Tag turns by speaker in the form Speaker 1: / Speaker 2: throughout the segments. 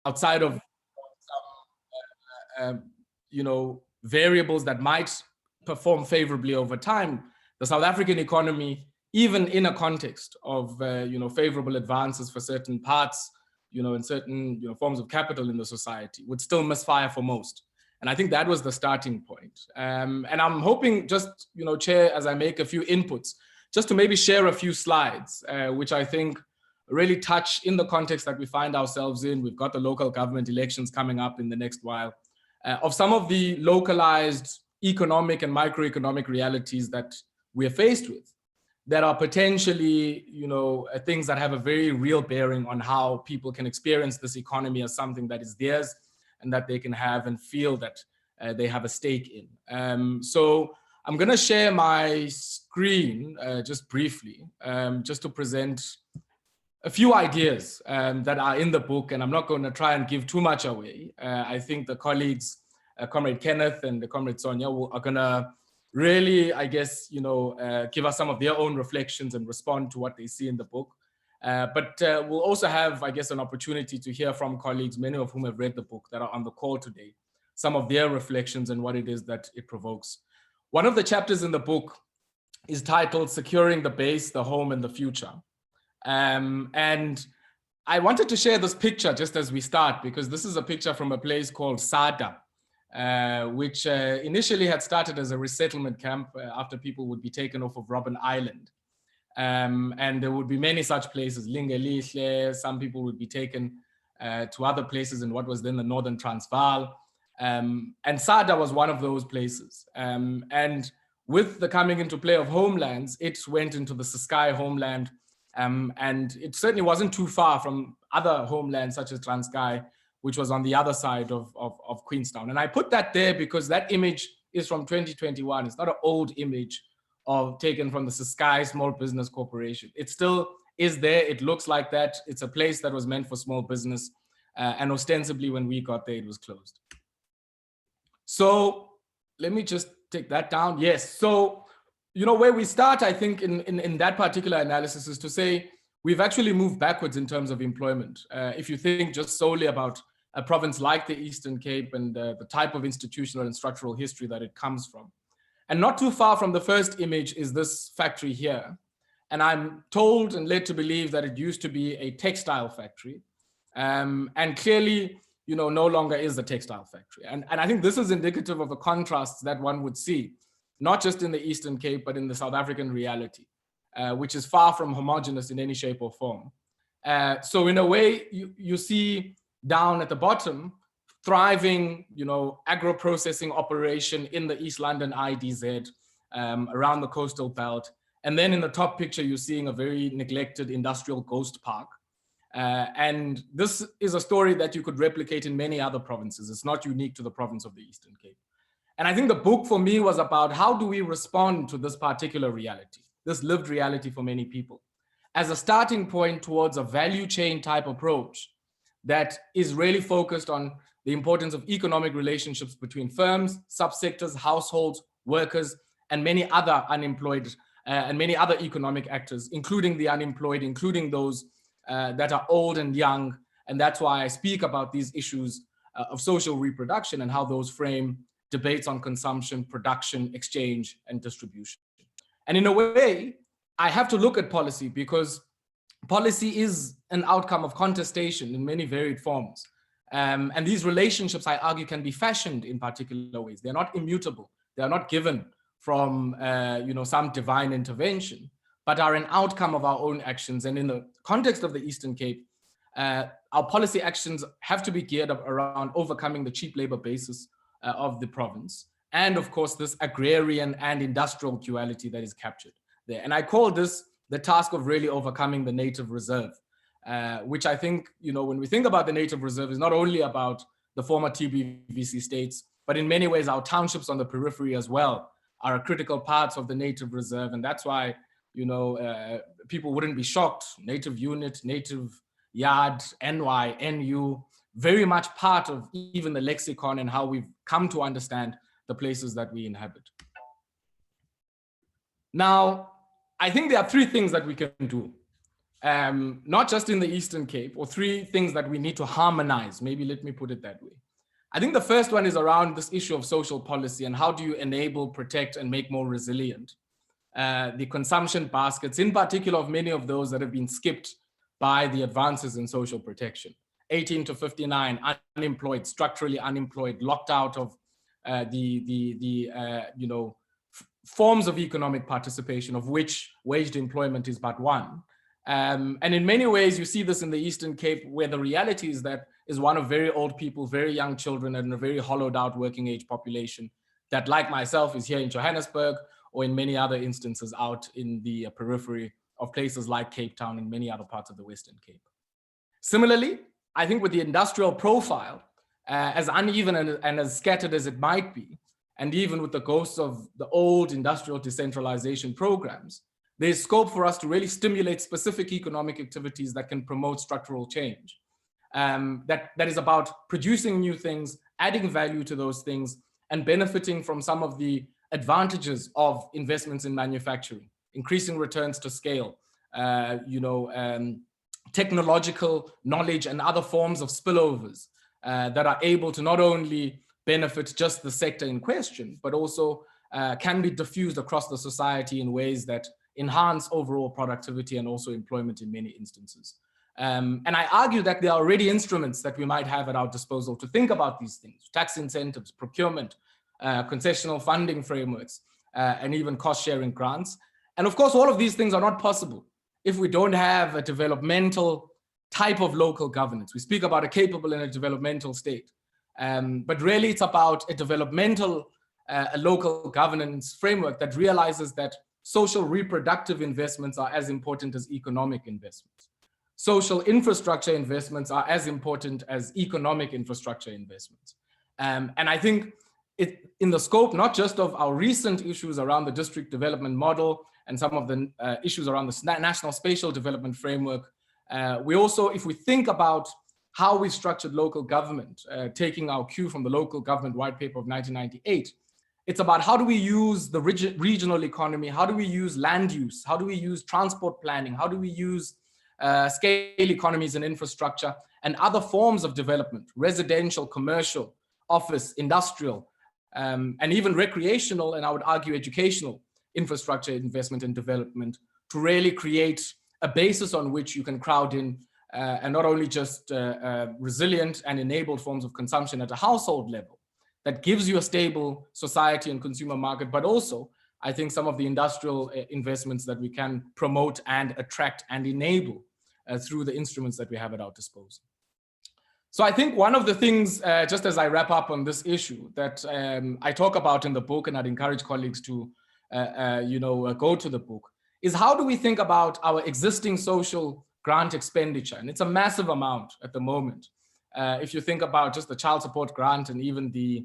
Speaker 1: outside of some, variables that might perform favorably over time, the South African economy, even in a context of favorable advances for certain parts, in certain forms of capital in the society, would still misfire for most. And I think that was the starting point. And I'm hoping just, Chair, as I make a few inputs, just to maybe share a few slides, which I think really touch in the context that we find ourselves in. We've got the local government elections coming up in the next while, of some of the localized economic and microeconomic realities that we're faced with that are potentially, things that have a very real bearing on how people can experience this economy as something that is theirs and that they can have and feel that they have a stake in. So I'm going to share my screen just briefly, just to present a few ideas that are in the book, and I'm not going to try and give too much away. I think the colleagues, Comrade Kenneth and the Comrade Sonia, are going to really, I guess, give us some of their own reflections and respond to what they see in the book. But we'll also have, I guess, an opportunity to hear from colleagues, many of whom have read the book, that are on the call today, some of their reflections and what it is that it provokes. One of the chapters in the book is titled Securing the Base, the Home and the Future. And I wanted to share this picture just as we start, because this is a picture from a place called Sada, which initially had started as a resettlement camp after people would be taken off of Robben Island. And there would be many such places, Lingelihle, some people would be taken to other places in what was then the Northern Transvaal. And Sada was one of those places. And with the coming into play of homelands, it went into the Ciskei homeland. And it certainly wasn't too far from other homelands such as Transkei, which was on the other side of Queenstown. And I put that there because that image is from 2021. It's not an old image taken from the Ciskei Small Business Corporation. It still is there. It looks like that. It's a place that was meant for small business. And ostensibly when we got there, it was closed. So let me just take that down. Yes, so where we start, I think, in that particular analysis is to say we've actually moved backwards in terms of employment. If you think just solely about a province like the Eastern Cape and the type of institutional and structural history that it comes from. And not too far from the first image is this factory here. And I'm told and led to believe that it used to be a textile factory. And clearly, no longer is a textile factory. And I think this is indicative of the contrasts that one would see, not just in the Eastern Cape, but in the South African reality, which is far from homogeneous in any shape or form. So in a way, you see down at the bottom, thriving, agro-processing operation in the East London IDZ, around the coastal belt. And then in the top picture, you're seeing a very neglected industrial ghost park. And this is a story that you could replicate in many other provinces. It's not unique to the province of the Eastern Cape. And I think the book for me was about how do we respond to this particular reality, this lived reality for many people, as a starting point towards a value chain type approach that is really focused on the importance of economic relationships between firms, subsectors, households, workers, and many other unemployed and many other economic actors, including the unemployed, including those that are old and young. And that's why I speak about these issues of social reproduction and how those frame debates on consumption, production, exchange, and distribution. And in a way, I have to look at policy because policy is an outcome of contestation in many varied forms. And these relationships, I argue, can be fashioned in particular ways. They're not immutable. They're not given from some divine intervention, but are an outcome of our own actions. And in the context of the Eastern Cape, our policy actions have to be geared up around overcoming the cheap labor basis of the province. And of course, this agrarian and industrial duality that is captured there. And I call this the task of really overcoming the native reserve, which I think, when we think about the native reserve, is not only about the former TBVC states, but in many ways, our townships on the periphery as well are a critical part of the native reserve. And that's why, people wouldn't be shocked. Native unit, native yard, NY, NU, very much part of even the lexicon and how we've come to understand the places that we inhabit. Now, I think there are three things that we can do. not just in the Eastern Cape, or three things that we need to harmonize. Maybe let me put it that way. I think the first one is around this issue of social policy and how do you enable, protect, and make more resilient the consumption baskets, in particular of many of those that have been skipped by the advances in social protection. 18 to 59, unemployed, structurally unemployed, locked out of forms of economic participation, of which waged employment is but one. And in many ways, you see this in the Eastern Cape, where the reality is that is one of very old people, very young children, and a very hollowed out working age population that, like myself, is here in Johannesburg or in many other instances out in the periphery of places like Cape Town and many other parts of the Western Cape. Similarly, I think with the industrial profile, as uneven and as scattered as it might be, and even with the ghosts of the old industrial decentralization programs, there's scope for us to really stimulate specific economic activities that can promote structural change. That is about producing new things, adding value to those things, and benefiting from some of the advantages of investments in manufacturing, increasing returns to scale, technological knowledge and other forms of spillovers that are able to not only benefit just the sector in question, but also can be diffused across the society in ways that enhance overall productivity and also employment in many instances. And I argue that there are already instruments that we might have at our disposal to think about these things: tax incentives, procurement, concessional funding frameworks, and even cost-sharing grants. And of course, all of these things are not possible if we don't have a developmental type of local governance. We speak about a capable and a developmental state. But really, it's about a developmental, a local governance framework that realizes that social reproductive investments are as important as economic investments. Social infrastructure investments are as important as economic infrastructure investments. And I think in the scope, not just of our recent issues around the district development model and some of the issues around the national spatial development framework, we also, if we think about how we structured local government, taking our cue from the local government white paper of 1998, it's about how do we use the regional economy, how do we use land use, how do we use transport planning, how do we use scale economies and infrastructure and other forms of development, residential, commercial, office, industrial, and even recreational, and I would argue educational infrastructure investment and development to really create a basis on which you can crowd in and not only just resilient and enabled forms of consumption at a household level that gives you a stable society and consumer market, but also I think some of the industrial investments that we can promote and attract and enable through the instruments that we have at our disposal. So I think one of the things, just as I wrap up on this issue, that I talk about in the book, and I'd encourage colleagues to go to the book, is how do we think about our existing social grant expenditure? And it's a massive amount at the moment. If you think about just the child support grant and even the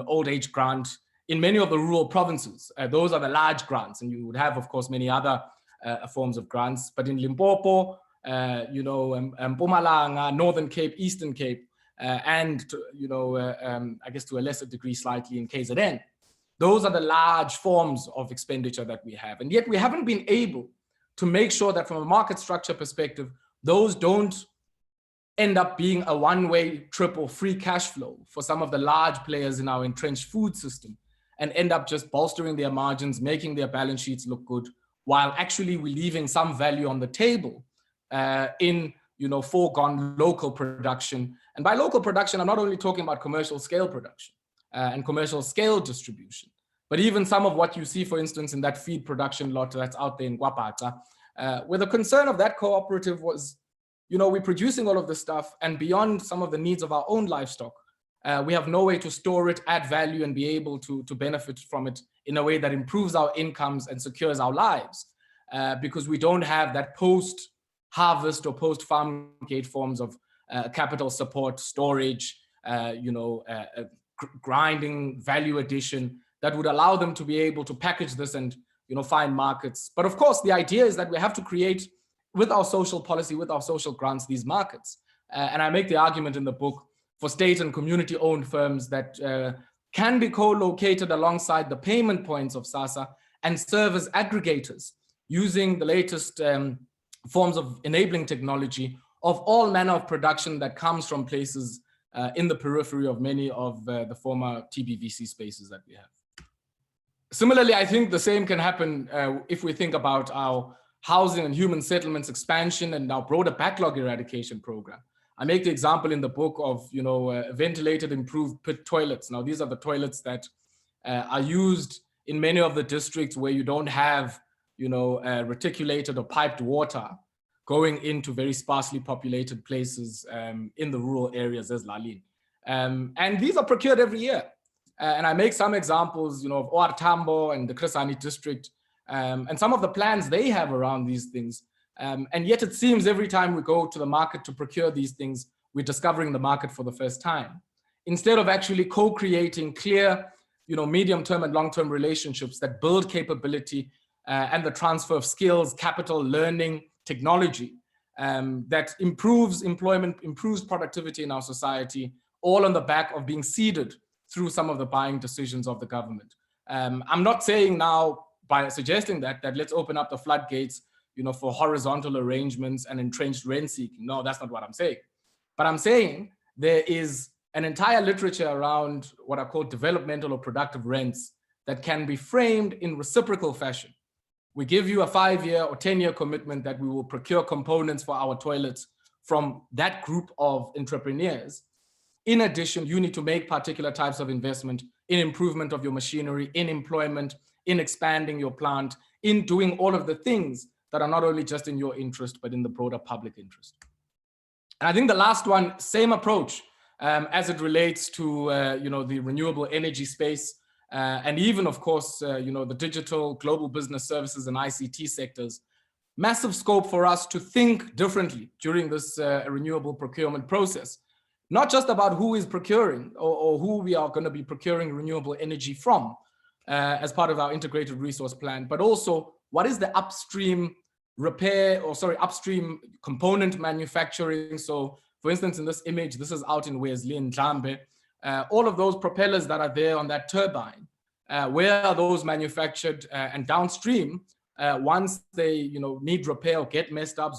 Speaker 1: old age grant in many of the rural provinces, those are the large grants, and you would have, of course, many other forms of grants. But in Limpopo, Mpumalanga, Northern Cape, Eastern Cape, and I guess to a lesser degree, slightly in KZN, those are the large forms of expenditure that we have, and yet we haven't been able to make sure that from a market structure perspective, those don't end up being a one-way trip or free cash flow for some of the large players in our entrenched food system and end up just bolstering their margins, making their balance sheets look good, while actually we're leaving some value on the table in foregone local production. And by local production, I'm not only talking about commercial scale production and commercial scale distribution, but even some of what you see, for instance, in that feed production lot that's out there in Guapata, where the concern of that cooperative was, we're producing all of this stuff, and beyond some of the needs of our own livestock, we have no way to store it, add value, and be able to benefit from it in a way that improves our incomes and secures our lives, because we don't have that post-harvest or post-farm gate forms of capital support, storage, grinding, value addition that would allow them to be able to package this and find markets. But of course, the idea is that we have to create, with our social policy, with our social grants, these markets. And I make the argument in the book for state and community-owned firms that can be co-located alongside the payment points of SASSA and serve as aggregators using the latest forms of enabling technology of all manner of production that comes from places in the periphery of many of the former TBVC spaces that we have. Similarly, I think the same can happen if we think about our housing and human settlements expansion and our broader backlog eradication program. I make the example in the book of, ventilated improved pit toilets. Now, these are the toilets that are used in many of the districts where you don't have, reticulated or piped water going into very sparsely populated places in the rural areas as Lalin. And these are procured every year. And I make some examples, of OR Tambo and the Krisani district, and some of the plans they have around these things. And yet it seems every time we go to the market to procure these things, we're discovering the market for the first time. Instead of actually co-creating clear, medium-term and long-term relationships that build capability and the transfer of skills, capital, learning, technology, that improves employment, improves productivity in our society, all on the back of being seeded through some of the buying decisions of the government. I'm not saying now by suggesting that let's open up the floodgates, for horizontal arrangements and entrenched rent seeking. No, that's not what I'm saying. But I'm saying there is an entire literature around what are called developmental or productive rents that can be framed in reciprocal fashion. We give you a 5-year or 10-year commitment that we will procure components for our toilets from that group of entrepreneurs. In addition, you need to make particular types of investment in improvement of your machinery, in employment, in expanding your plant, in doing all of the things that are not only just in your interest, but in the broader public interest. And I think the last one, same approach as it relates to the renewable energy space, and even, of course, the digital, global business services and ICT sectors. Massive scope for us to think differently during this renewable procurement process. Not just about who is procuring or who we are going to be procuring renewable energy from as part of our integrated resource plan, but also what is the upstream upstream component manufacturing. So for instance, in this image, this is out in Wesley in Dlambe, all of those propellers that are there on that turbine, where are those manufactured and downstream, once they need repair or get messed up,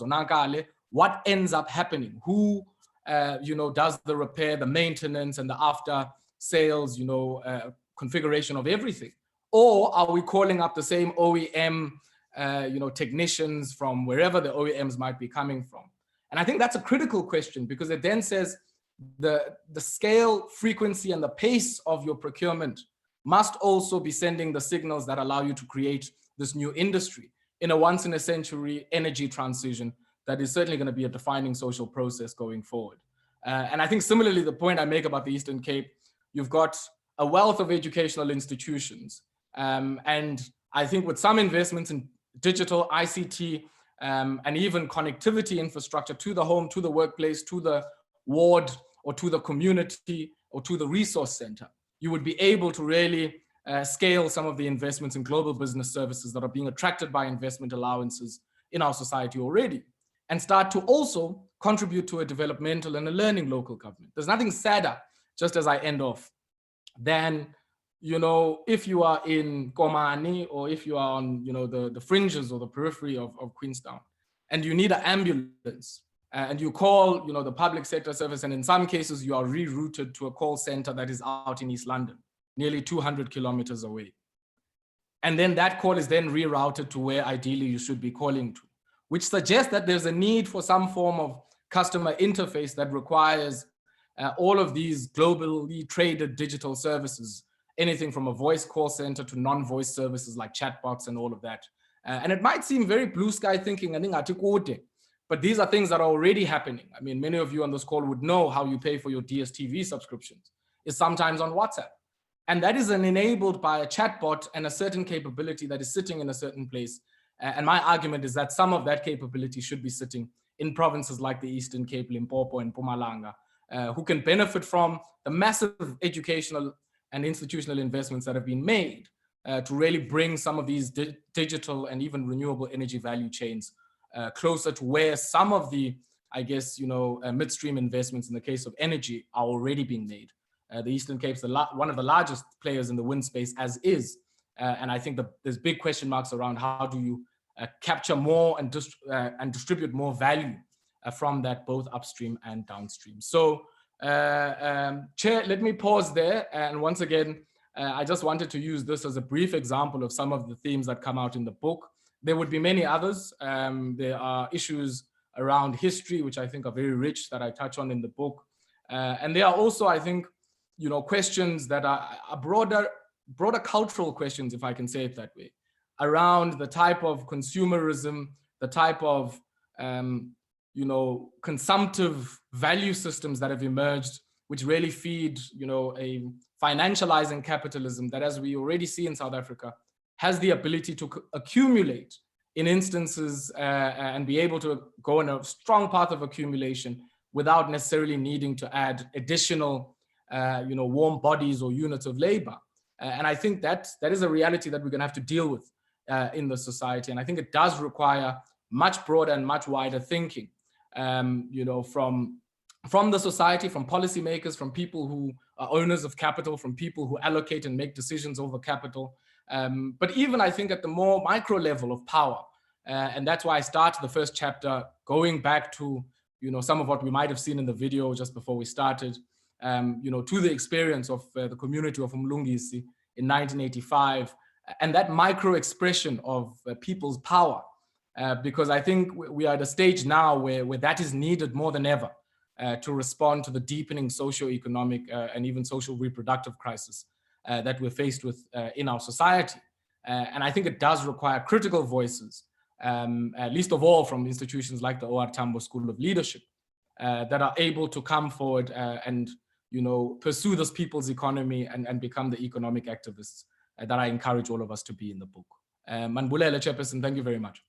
Speaker 1: what ends up happening? Who does the repair, the maintenance, and the after sales, configuration of everything? Or are we calling up the same OEM, technicians from wherever the OEMs might be coming from? And I think that's a critical question, because it then says the scale, frequency, and the pace of your procurement must also be sending the signals that allow you to create this new industry in a once-in-a-century energy transition that is certainly going to be a defining social process going forward. And I think similarly, the point I make about the Eastern Cape, you've got a wealth of educational institutions. And I think with some investments in digital, ICT, and even connectivity infrastructure to the home, to the workplace, to the ward, or to the community, or to the resource center, you would be able to really scale some of the investments in global business services that are being attracted by investment allowances in our society already, and start to also contribute to a developmental and a learning local government. There's nothing sadder, just as I end off, than if you are in Komani, or if you are on the fringes or the periphery of Queenstown, and you need an ambulance, and you call the public sector service, and in some cases you are rerouted to a call center that is out in East London, nearly 200 kilometers away. And then that call is then rerouted to where ideally you should be calling to, which suggests that there's a need for some form of customer interface that requires all of these globally traded digital services, anything from a voice call center to non-voice services like chatbots and all of that. And it might seem very blue sky thinking, but these are things that are already happening. I mean, many of you on this call would know how you pay for your DSTV subscriptions. It's sometimes on WhatsApp. And that is enabled by a chatbot and a certain capability that is sitting in a certain place. And my argument is that some of that capability should be sitting in provinces like the Eastern Cape, Limpopo, and Mpumalanga, who can benefit from the massive educational and institutional investments that have been made to really bring some of these digital and even renewable energy value chains closer to where some of the, midstream investments in the case of energy are already being made. The Eastern Cape's one of the largest players in the wind space as is. And I think there's big question marks around how do you capture more and distribute more value from that, both upstream and downstream. So, Chair, let me pause there. And once again, I just wanted to use this as a brief example of some of the themes that come out in the book. There would be many others. There are issues around history, which I think are very rich, that I touch on in the book. And there are also, I think, questions that are broader cultural questions, if I can say it that way, around the type of consumerism, the type of consumptive value systems that have emerged, which really feed, a financializing capitalism that, as we already see in South Africa, has the ability to accumulate in instances and be able to go on a strong path of accumulation without necessarily needing to add additional, warm bodies or units of labor. And I think that is a reality that we're going to have to deal with in the society. And I think it does require much broader and much wider thinking, from the society, from policymakers, from people who are owners of capital, from people who allocate and make decisions over capital. But even, I think, at the more micro level of power. And that's why I started the first chapter going back to, some of what we might have seen in the video just before we started, to the experience of the community of Umlungisi in 1985, and that micro expression of people's power. Because I think we are at a stage now where that is needed more than ever to respond to the deepening socio-economic and even social reproductive crisis that we're faced with in our society. And I think it does require critical voices, least of all from institutions like the O.R. Tambo School of Leadership, that are able to come forward and pursue this people's economy and become the economic activists that I encourage all of us to be in the book. Manbulela, Chairperson, thank you very much.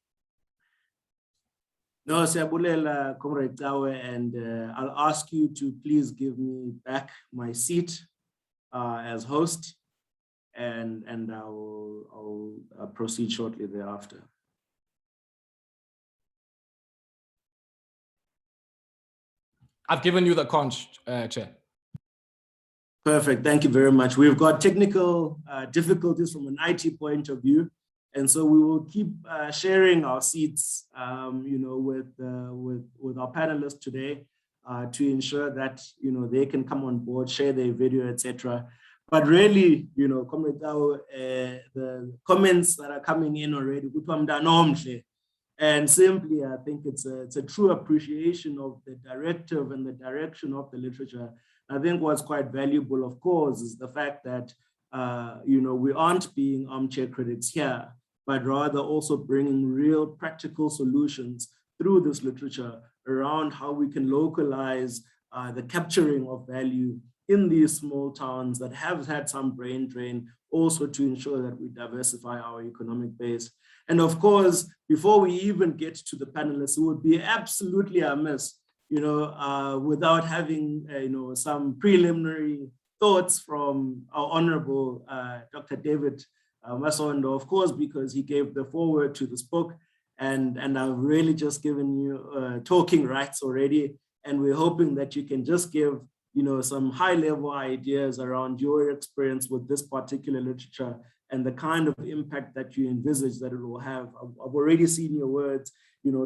Speaker 2: No, Siyabulela, Comrade Tawe, and I'll ask you to please give me back my seat as host, and I'll proceed shortly thereafter.
Speaker 1: I've given you the conch, Chair.
Speaker 2: Perfect, thank you very much. We've got technical difficulties from an IT point of view, and so we will keep sharing our seats, with our panelists today to ensure that they can come on board, share their video, etc. But really, Comrade Tao, the comments that are coming in already, and simply, I think it's a true appreciation of the directive and the direction of the literature. I think what's quite valuable, of course, is the fact that we aren't being armchair critics here, but rather also bringing real practical solutions through this literature around how we can localize the capturing of value in these small towns that have had some brain drain, also to ensure that we diversify our economic base. And of course, before we even get to the panelists, it would be absolutely amiss, without having, some preliminary thoughts from our Honorable Dr. David Masondo, of course, because he gave the foreword to this book, and I've really just given you talking rights already, and we're hoping that you can just give, some high-level ideas around your experience with this particular literature and the kind of impact that you envisage that it will have. I've already seen your words,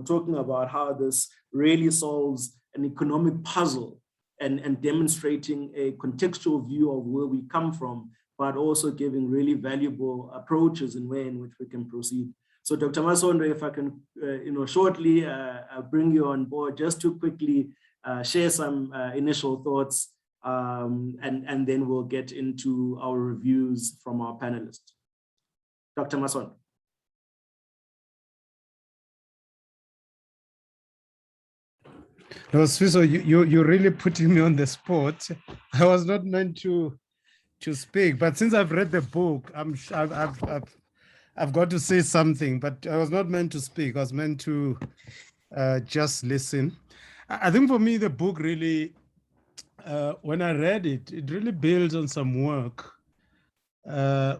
Speaker 2: talking about how this really solves an economic puzzle and demonstrating a contextual view of where we come from, but also giving really valuable approaches and way in which we can proceed. So Dr. Masondo, if I can, shortly bring you on board just to quickly share some initial thoughts, and then we'll get into our reviews from our panelists. Dr. Masondo.
Speaker 3: No, Swiso, you're really putting me on the spot. I was not meant to speak, but since I've read the book, I've got to say something. But I was not meant to speak. I was meant to just listen. I think for me, the book really, when I read it, it really builds on some work. I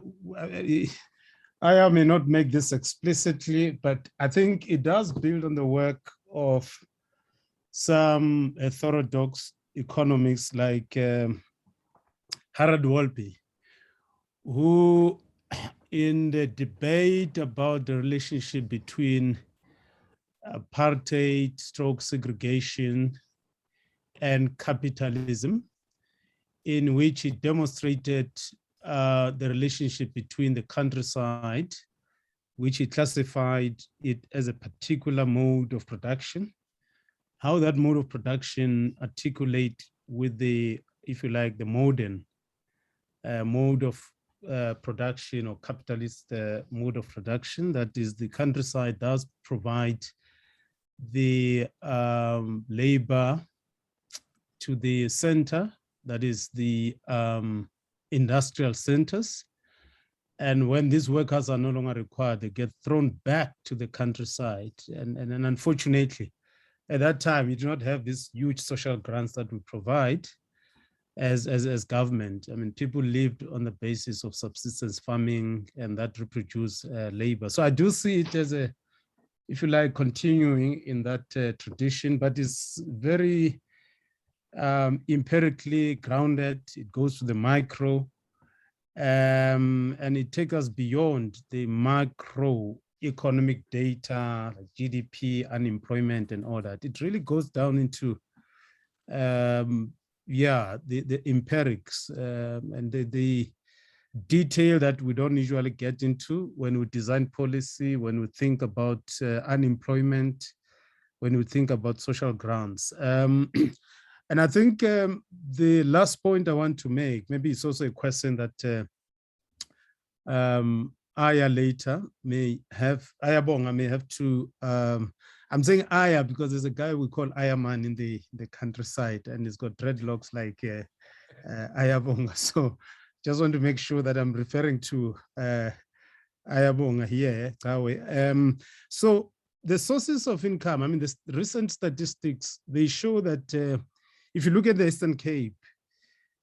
Speaker 3: may not make this explicitly, but I think it does build on the work of some heterodox economists like Harold Wolpe, who in the debate about the relationship between apartheid, segregation, and capitalism, in which he demonstrated the relationship between the countryside, which he classified it as a particular mode of production, how that mode of production articulate with the, if you like, the modern mode of production or capitalist mode of production. That is, the countryside does provide the labor to the center, that is the industrial centers. And when these workers are no longer required, they get thrown back to the countryside. And unfortunately, at that time, you do not have these huge social grants that we provide as government. I mean, people lived on the basis of subsistence farming, and that reproduced labor. So I do see it as a, if you like, continuing in that tradition, but it's very empirically grounded. It goes to the micro, and it takes us beyond the macro economic data, like GDP, unemployment, and all that. It really goes down into the empirics and the detail that we don't usually get into when we design policy, when we think about unemployment, when we think about social grants. And I think the last point I want to make, maybe it's also a question that Aya later may have, Ayabonga may have to, I'm saying Aya because there's a guy we call Ayaman in the countryside, and he's got dreadlocks like Ayabonga. So just want to make sure that I'm referring to Ayabonga here. So the sources of income, I mean, the recent statistics, they show that if you look at the Eastern Cape,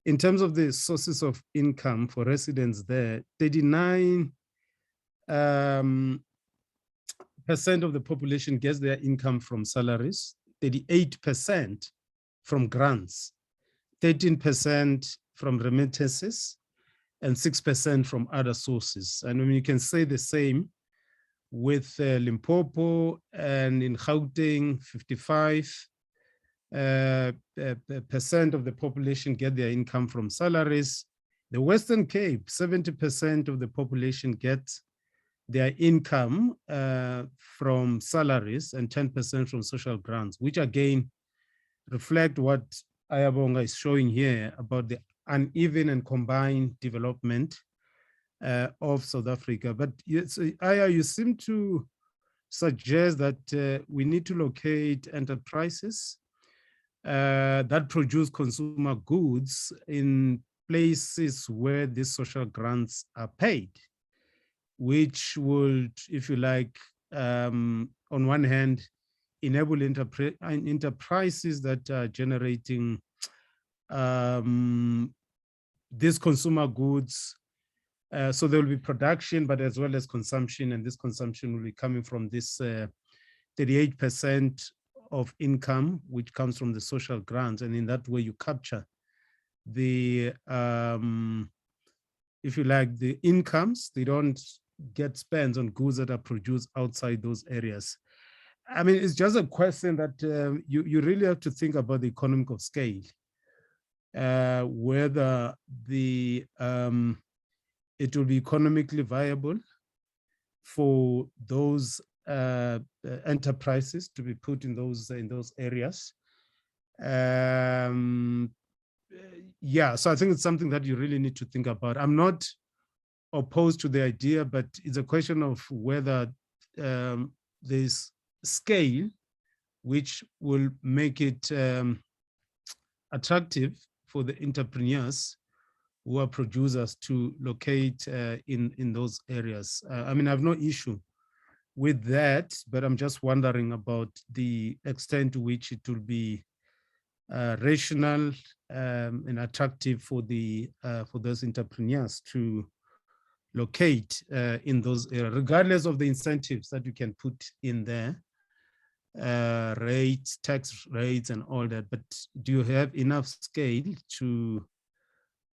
Speaker 3: in terms of the sources of income for residents there, 39% of the population gets their income from salaries, 38% from grants, 13% from remittances, and 6% from other sources. And I mean, you can say the same with Limpopo, and in Gauteng, 55% of the population get their income from salaries. The Western Cape, 70% of the population gets their income from salaries and 10% from social grants, which again reflect what Ayabonga is showing here about the uneven and combined development of South Africa. But yes, Aya, you seem to suggest that we need to locate enterprises that produce consumer goods in places where these social grants are paid, which would, if you like, on one hand, enable enterprises that are generating these consumer goods. So there will be production, but as well as consumption, and this consumption will be coming from this 38% of income, which comes from the social grants. And in that way, you capture the, if you like, the incomes. They don't get spent on goods that are produced outside those areas. I mean, it's just a question that you really have to think about the economic of scale, whether the it will be economically viable for those enterprises to be put in those areas. Yeah, so I think it's something that you really need to think about. I'm not opposed to the idea, but it's a question of whether there's scale which will make it attractive for the entrepreneurs who are producers to locate in those areas. I mean, I have no issue with that, but I'm just wondering about the extent to which it will be rational and attractive for those entrepreneurs to locate in those areas, regardless of the incentives that you can put in there, rates, tax rates, and all that. But do you have enough scale to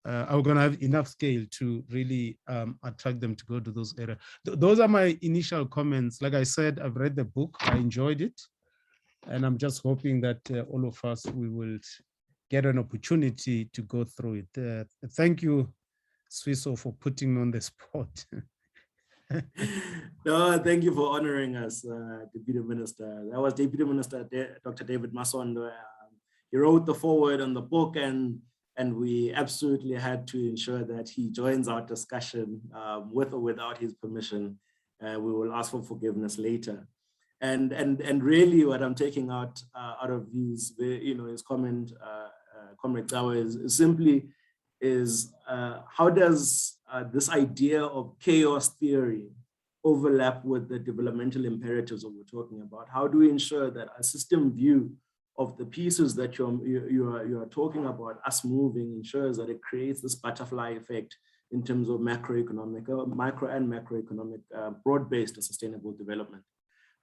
Speaker 3: are we going to have enough scale to really attract them to go to those areas? Those are my initial comments. Like I said, I've read the book, I enjoyed it, and I'm just hoping that all of us, we will get an opportunity to go through it. Thank you, Swiso, for putting me on the spot.
Speaker 2: No, thank you for honoring us, Deputy Minister. That was Deputy Minister Dr. David Masondo. He wrote the foreword on the book, and we absolutely had to ensure that he joins our discussion with or without his permission. We will ask for forgiveness later. And really, what I'm taking out of his comment, Comrade Tawa, is simply how does this idea of chaos theory overlap with the developmental imperatives that we're talking about? How do we ensure that a system view of the pieces that you are talking about, us moving, ensures that it creates this butterfly effect in terms of micro and macroeconomic broad-based and sustainable development?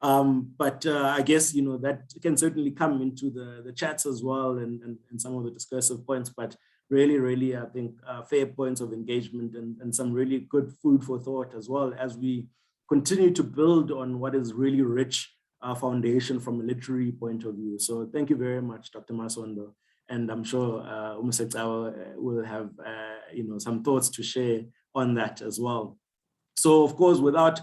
Speaker 2: But I guess, that can certainly come into the chats as well and some of the discursive points, but really, I think fair points of engagement and some really good food for thought as well as we continue to build on what is really rich foundation from a literary point of view. So thank you very much, Dr. Masondo. And I'm sure Umusetawa will have some thoughts to share on that as well. So of course, without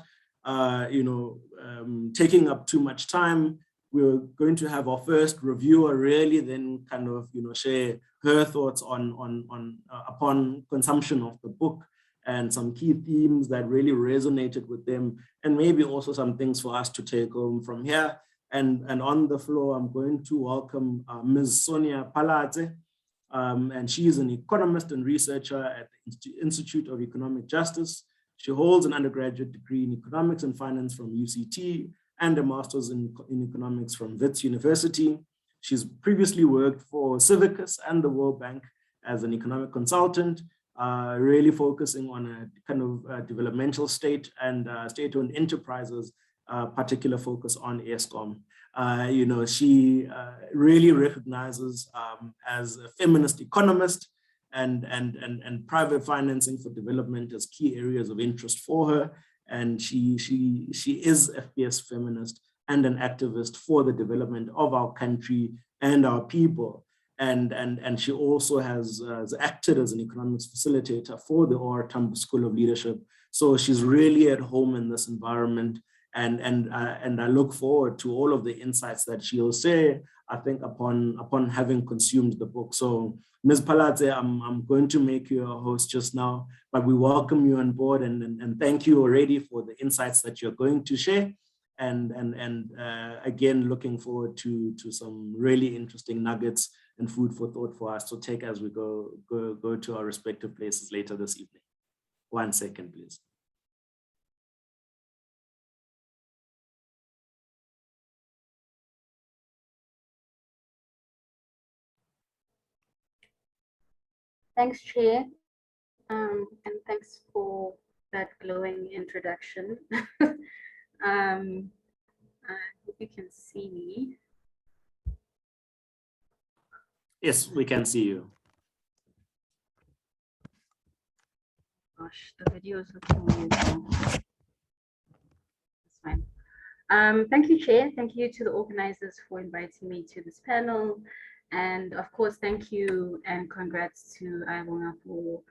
Speaker 2: taking up too much time, we're going to have our first reviewer really then kind of share her thoughts upon consumption of the book and some key themes that really resonated with them, and maybe also some things for us to take home from here. And on the floor, I'm going to welcome Ms. Sonia Palatse, and she is an economist and researcher at the Institute of Economic Justice. She holds an undergraduate degree in economics and finance from UCT and a master's in economics from Wits University. She's previously worked for Civicus and the World Bank as an economic consultant, really focusing on a kind of developmental state and state-owned enterprises, particular focus on ESCOM. She really recognizes as a feminist economist and private financing for development as key areas of interest for her. And she is a fierce feminist and an activist for the development of our country and our people. And she also has acted as an economics facilitator for the OR Tambo School of Leadership. So she's really at home in this environment. And I look forward to all of the insights that she'll say, I think, upon having consumed the book. So Ms. Palatse, I'm going to make you a host just now, but we welcome you on board and thank you already for the insights that you're going to share. And again, looking forward to some really interesting nuggets and food for thought for us to take as we go to our respective places later this evening. 1 second, please.
Speaker 4: Thanks, Chair, and thanks for that glowing introduction. I hope you can see me.
Speaker 2: Yes, we can see you.
Speaker 4: Gosh, the video is looking weird now. That's fine. Thank you, Chair. Thank you to the organizers for inviting me to this panel. And of course, thank you and congrats to Ayabonga for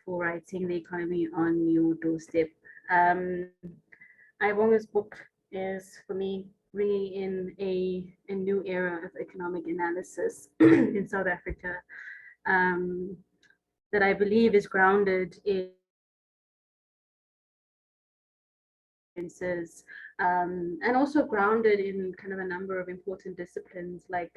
Speaker 4: writing The Economy on Your Doorstep. Ayabonga's book is, for me, bringing in a new era of economic analysis in South Africa that I believe is grounded in and also grounded in kind of a number of important disciplines like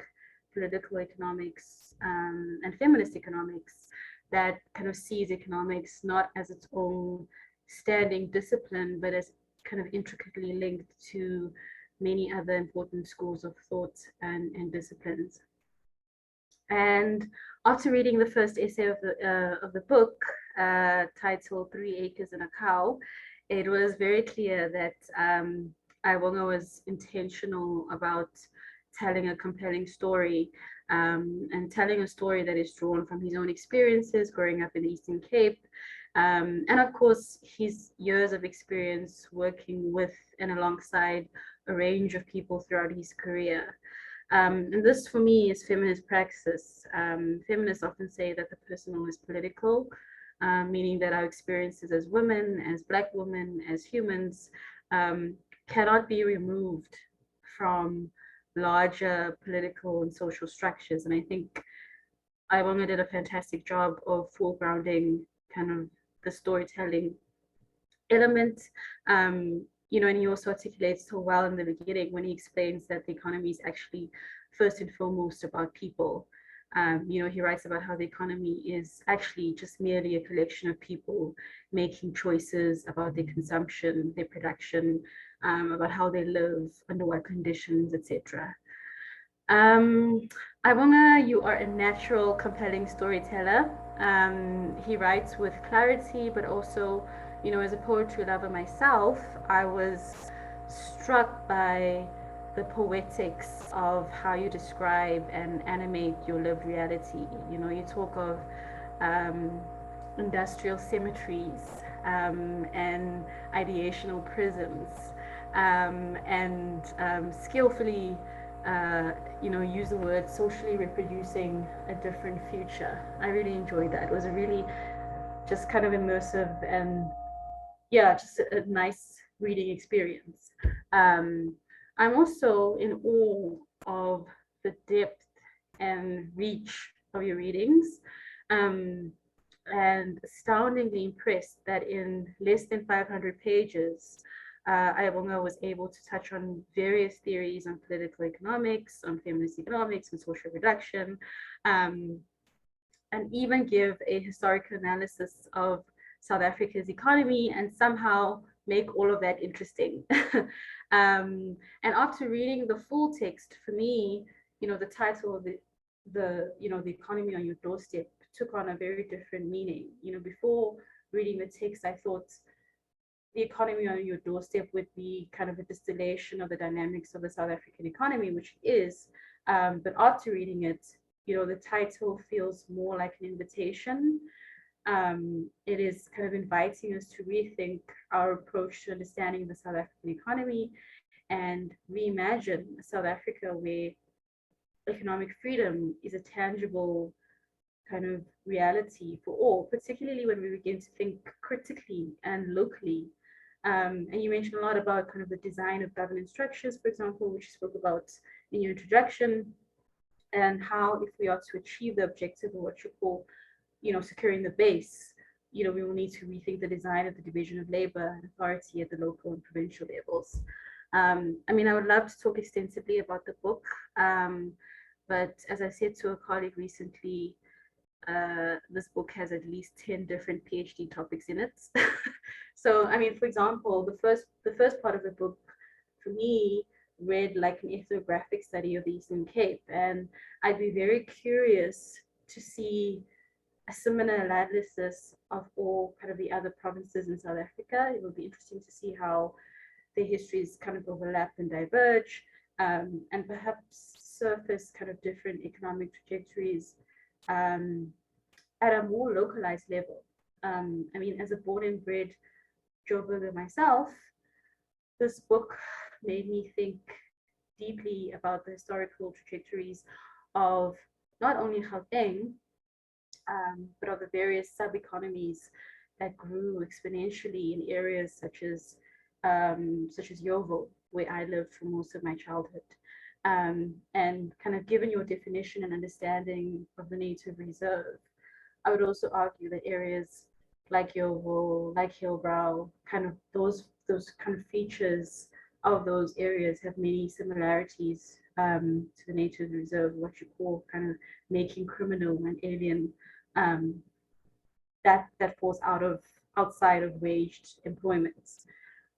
Speaker 4: political economics and feminist economics that kind of sees economics not as its own standing discipline, but as kind of intricately linked to many other important schools of thought and disciplines. And after reading the first essay of the book, titled 3 Acres and a Cow, it was very clear that Ayabonga was intentional about telling a compelling story, and telling a story that is drawn from his own experiences growing up in the Eastern Cape, and of course his years of experience working with and alongside a range of people throughout his career. And this for me is feminist praxis. Feminists often say that the personal is political, meaning that our experiences as women, as Black women, as humans, cannot be removed from larger political and social structures. And I think Aibonga did a fantastic job of foregrounding kind of the storytelling element. You know, and he also articulates so well in the beginning when he explains that the economy is actually first and foremost about people. You know, he writes about how the economy is actually just merely a collection of people making choices about their consumption, their production, about how they live, under what conditions, etc. Aibonga, you are a natural, compelling storyteller. He writes with clarity, but also, you know, as a poetry lover myself, I was struck by the poetics of how you describe and animate your lived reality. You know, you talk of industrial cemeteries, and ideational prisons, and skillfully you know, use the word socially reproducing a different future. I really enjoyed that. It was a really just kind of immersive and yeah, just a nice reading experience. I'm also in awe of the depth and reach of your readings, and astoundingly impressed that in less than 500 pages, Aibonga was able to touch on various theories on political economics, on feminist economics, and social reduction, and even give a historical analysis of South Africa's economy and somehow make all of that interesting. And after reading the full text, for me, you know, the title of the you know, the economy on your doorstep took on a very different meaning. You know, before reading the text, I thought the economy on your doorstep would be kind of a distillation of the dynamics of the South African economy, which it is. But after reading it, you know, the title feels more like an invitation. It is kind of inviting us to rethink our approach to understanding the South African economy and reimagine South Africa where economic freedom is a tangible kind of reality for all, particularly when we begin to think critically and locally. And you mentioned a lot about kind of the design of governance structures, for example, which you spoke about in your introduction, and how if we are to achieve the objective of what you call, you know, securing the base, you know, we will need to rethink the design of the division of labor and authority at the local and provincial levels. I mean, I would love to talk extensively about the book, but as I said to a colleague recently, this book has at least 10 different PhD topics in it. So, I mean, for example, the first part of the book for me read like an ethnographic study of the Eastern Cape, and I'd be very curious to see a similar analysis of all kind of the other provinces in South Africa. It would be interesting to see how their histories kind of overlap and diverge, and perhaps surface kind of different economic trajectories at a more localized level. I mean, as a born and bred Joburger myself, this book made me think deeply about the historical trajectories of not only Gauteng, but of the various sub-economies that grew exponentially in areas such as Yeoville, where I lived for most of my childhood. And kind of given your definition and understanding of the native reserve, I would also argue that areas like Yeoville, like Hillbrow, kind of those kind of features of those areas have many similarities to the native reserve, what you call kind of making criminal and alien that falls outside of waged employment.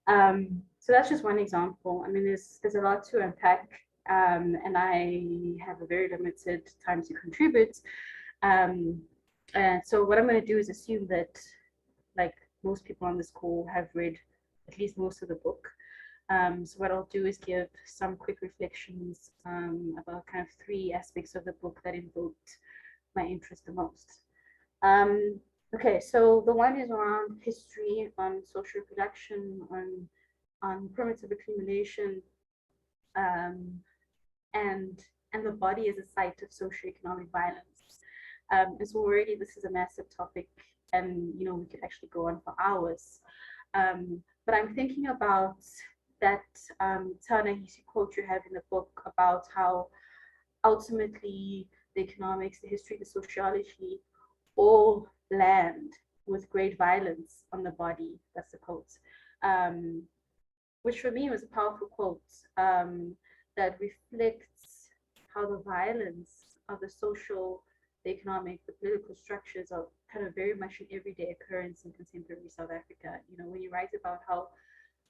Speaker 4: So that's just one example. I mean, there's a lot to unpack, and I have a very limited time to contribute. And so what I'm going to do is assume that, like most people on this call, have read at least most of the book. So what I'll do is give some quick reflections about kind of three aspects of the book that invoked my interest the most. Okay, so the one is around history, on social reproduction, on primitive accumulation, and the body as a site of socioeconomic violence. And so already this is a massive topic, and we could actually go on for hours. But I'm thinking about that Ta-Nehisi quote you have in the book about how ultimately the economics, the history, the sociology all land with great violence on the body. That's the quote, which for me was a powerful quote that reflects how the violence of the social, the economic, the political structures are kind of very much an everyday occurrence in contemporary South Africa. When you write about how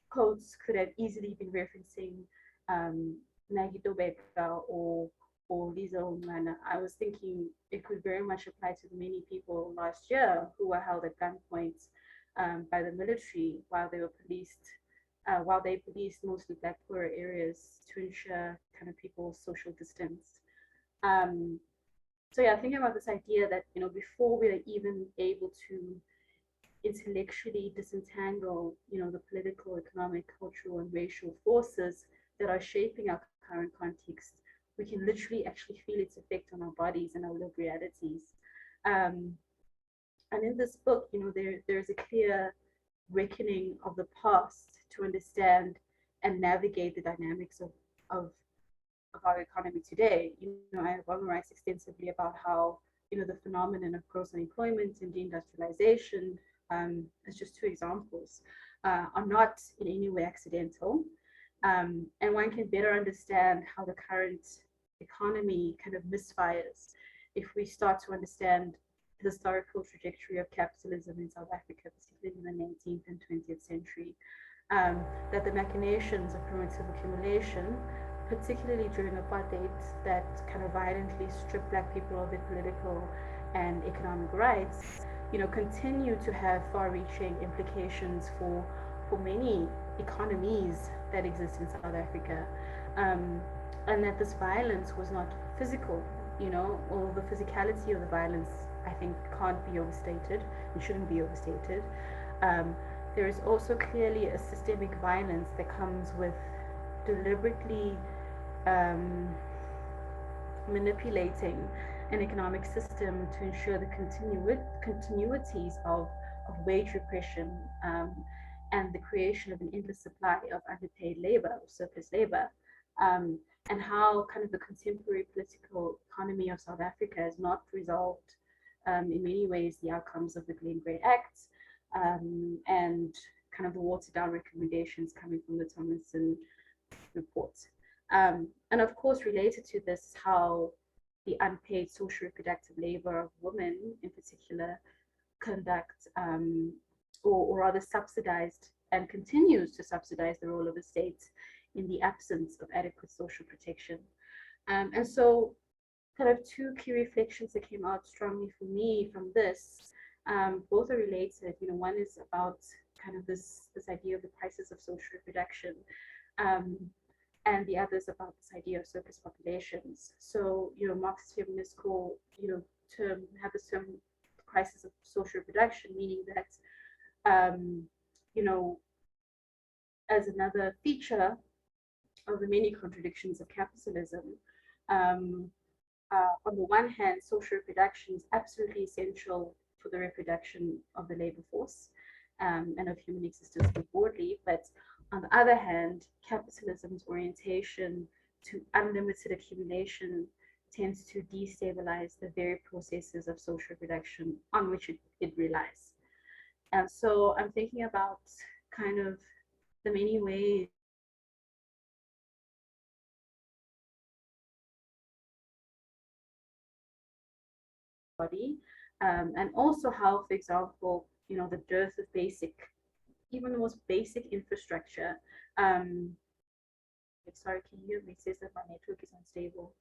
Speaker 4: quotes could have easily been referencing Nagi Dobeka or Lisa Umana, I was thinking it could very much apply to the many people last year who were held at gunpoint by the military while they were policed, while they policed mostly Black poorer areas to ensure kind of people's social distance. So yeah, thinking about this idea that before we are even able to intellectually disentangle the political, economic, cultural, and racial forces that are shaping our current context, we can literally actually feel its effect on our bodies and our lived realities. And in this book, there's a clear reckoning of the past to understand and navigate the dynamics of our economy today. I writes extensively about how the phenomenon of gross unemployment and deindustrialization, as just two examples, are not in any way accidental. And one can better understand how the current economy kind of misfires if we start to understand the historical trajectory of capitalism in South Africa, particularly in the 19th and 20th century. That the machinations of primitive accumulation, particularly during apartheid, that kind of violently stripped Black people of their political and economic rights, continue to have far-reaching implications for many economies that exist in South Africa. And that this violence was not physical, or the physicality of the violence, I think, can't be overstated and shouldn't be overstated. There is also clearly a systemic violence that comes with deliberately manipulating an economic system to ensure the continuities of wage repression and the creation of an endless supply of underpaid labor or surplus labor. And how kind of the contemporary political economy of South Africa has not resolved in many ways the outcomes of the Glen Grey Act and kind of the watered down recommendations coming from the Tomlinson report. And of course, related to this, how the unpaid social reproductive labor of women in particular conduct or rather subsidized and continues to subsidize the role of the state in the absence of adequate social protection. And so kind of two key reflections that came out strongly for me from this, both are related. One is about kind of this idea of the crisis of social reproduction, and the other is about this idea of surplus populations. So, Marxist feminists call, have this term crisis of social reproduction, meaning that, as another feature of the many contradictions of capitalism, on the one hand, social reproduction is absolutely essential for the reproduction of the labor force and of human existence more broadly. But on the other hand, capitalism's orientation to unlimited accumulation tends to destabilize the very processes of social reproduction on which it relies. And so I'm thinking about kind of the many ways body, and also how, for example, the dearth of even the most basic infrastructure. Sorry, can you hear me? It says that my network is unstable.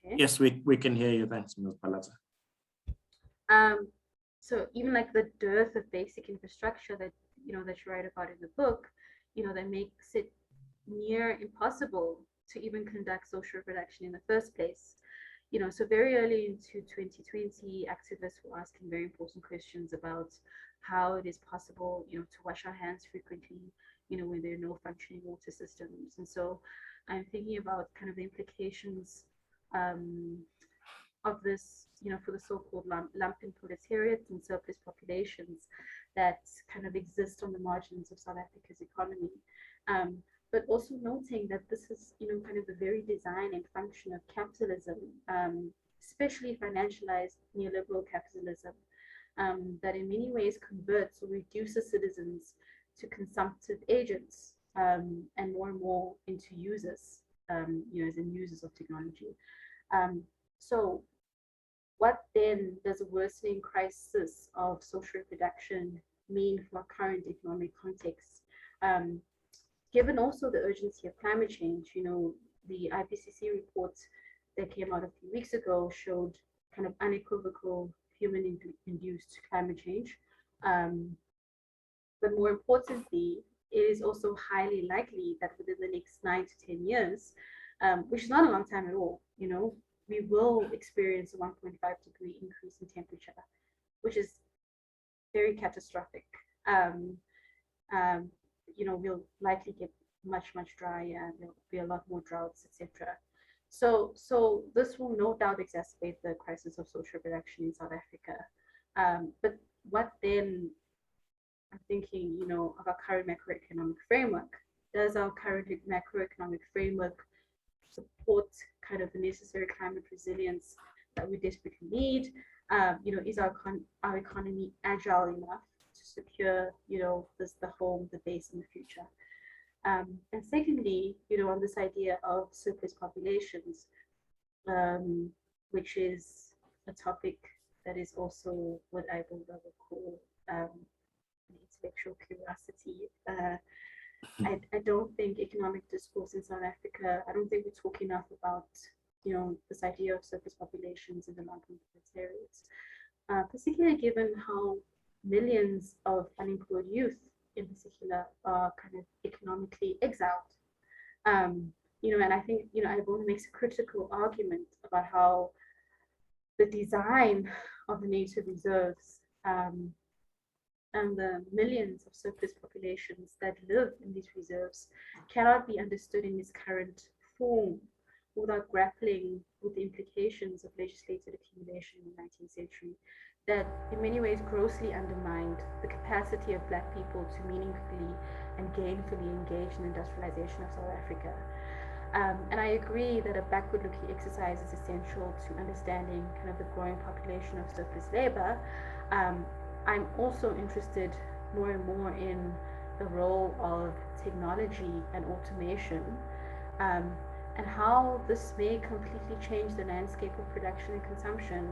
Speaker 4: Okay.
Speaker 2: Yes, we can hear you. Thanks, Ms. Palata.
Speaker 4: So even like the dearth of basic infrastructure that that you write about in the book, that makes it near impossible to even conduct social reproduction in the first place. So very early into 2020, activists were asking very important questions about how it is possible, to wash our hands frequently, when there are no functioning water systems. And so I'm thinking about kind of the implications of this, for the so-called lumpen proletariat and surplus populations that kind of exist on the margins of South Africa's economy. But also noting that this is, kind of the very design and function of capitalism, especially financialized neoliberal capitalism, that in many ways converts or reduces citizens to consumptive agents, and more into users, as in users of technology. So what then does a worsening crisis of social reproduction mean for our current economic context? Given also the urgency of climate change, the IPCC report that came out a few weeks ago showed kind of unequivocal human-induced climate change. But more importantly, it is also highly likely that within the next 9 to 10 years, which is not a long time at all, we will experience a 1.5 degree increase in temperature, which is very catastrophic. We'll likely get much drier. There'll be a lot more droughts, etc. So this will no doubt exacerbate the crisis of social reproduction in South Africa. But what then, I'm thinking, of our current macroeconomic framework. Does our current macroeconomic framework support kind of the necessary climate resilience that we desperately need? Is our economy agile enough to secure, the home, the base in the future? And secondly, on this idea of surplus populations, which is a topic that is also what I would call intellectual curiosity. I don't think economic discourse in South Africa, I don't think we talk enough about, this idea of surplus populations in the lumpen proletariat, particularly given how millions of unemployed youth in particular are kind of economically exiled. And I think, Ivone makes a critical argument about how the design of the nature reserves and the millions of surplus populations that live in these reserves cannot be understood in its current form without grappling with the implications of legislated accumulation in the 19th century that in many ways grossly undermined the capacity of Black people to meaningfully and gainfully engage in industrialization of South Africa. And I agree that a backward-looking exercise is essential to understanding kind of the growing population of surplus labor. I'm also interested more and more in the role of technology and automation, and how this may completely change the landscape of production and consumption.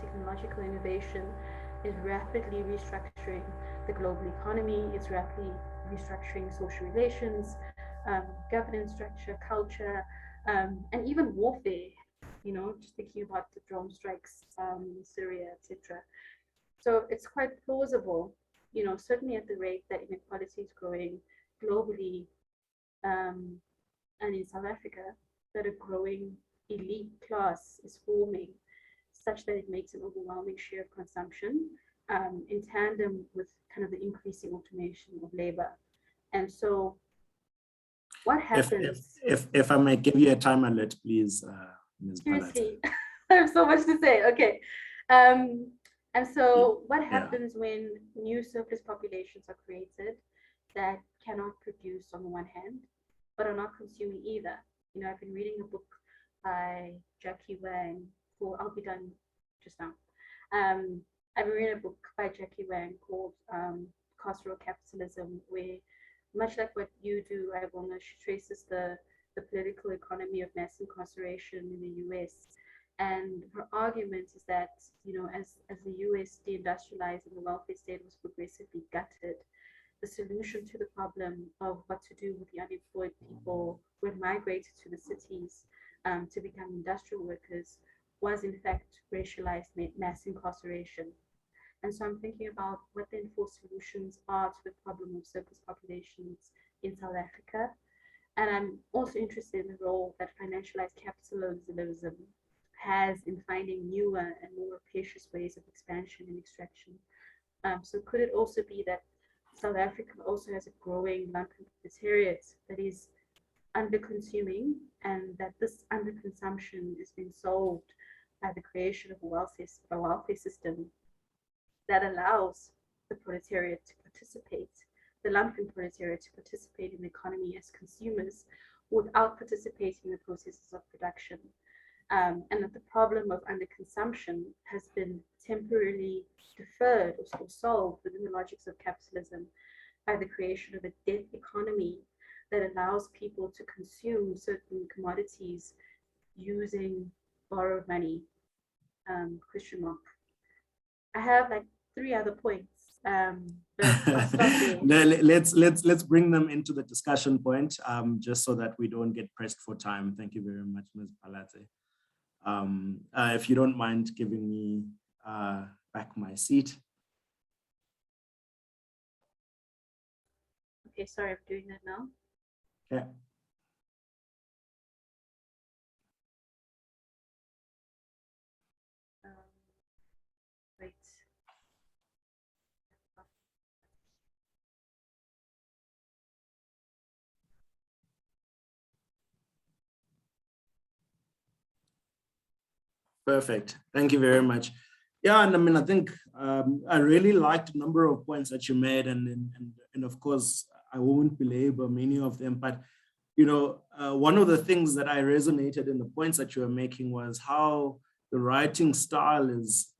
Speaker 4: Technological innovation is rapidly restructuring the global economy, it's rapidly restructuring social relations, governance structure, culture, and even warfare, just thinking about the drone strikes in Syria, etc. So it's quite plausible, certainly at the rate that inequality is growing globally, and in South Africa, that a growing elite class is forming such that it makes an overwhelming share of consumption, in tandem with kind of the increasing automation of labor. And so what happens?
Speaker 2: If I may give you a time alert, please, Ms.
Speaker 4: Seriously, I have so much to say. Okay. And so what happens when new surplus populations are created that cannot produce on the one hand, but are not consuming either? I've been reading a book by Jackie Wang I'll be done just now. I've been reading a book by Jackie Wang called Carceral Capitalism, where much like what you do, Ivona, she traces the political economy of mass incarceration in the US. And her argument is that, as the US deindustrialized and the welfare state was progressively gutted, the solution to the problem of what to do with the unemployed people who had migrated to the cities to become industrial workers was in fact racialized mass incarceration. And so I'm thinking about what the enforced solutions are to the problem of surplus populations in South Africa. And I'm also interested in the role that financialized capitalism has in finding newer and more rapacious ways of expansion and extraction. So could it also be that South Africa also has a growing lumpen proletariat that is under-consuming, and that this underconsumption is being solved by the creation of a welfare system that allows the proletariat to participate, the lumpen proletariat to participate in the economy as consumers without participating in the processes of production. And that the problem of underconsumption has been temporarily deferred or solved within the logics of capitalism by the creation of a debt economy that allows people to consume certain commodities using borrowed money. Question mark. I have like 3 other points. But I'll stop there.
Speaker 2: let's bring them into the discussion point, just so that we don't get pressed for time. Thank you very much, Ms. Palate. If you don't mind giving me back my seat.
Speaker 4: Okay, sorry, I'm doing that now.
Speaker 2: Okay.
Speaker 4: Wait.
Speaker 2: Perfect. Thank you very much. Yeah, and I mean, I think I really liked a number of points that you made, and of course, I won't belabor many of them, but you know, one of the things that I resonated in the points that you were making was how the writing style is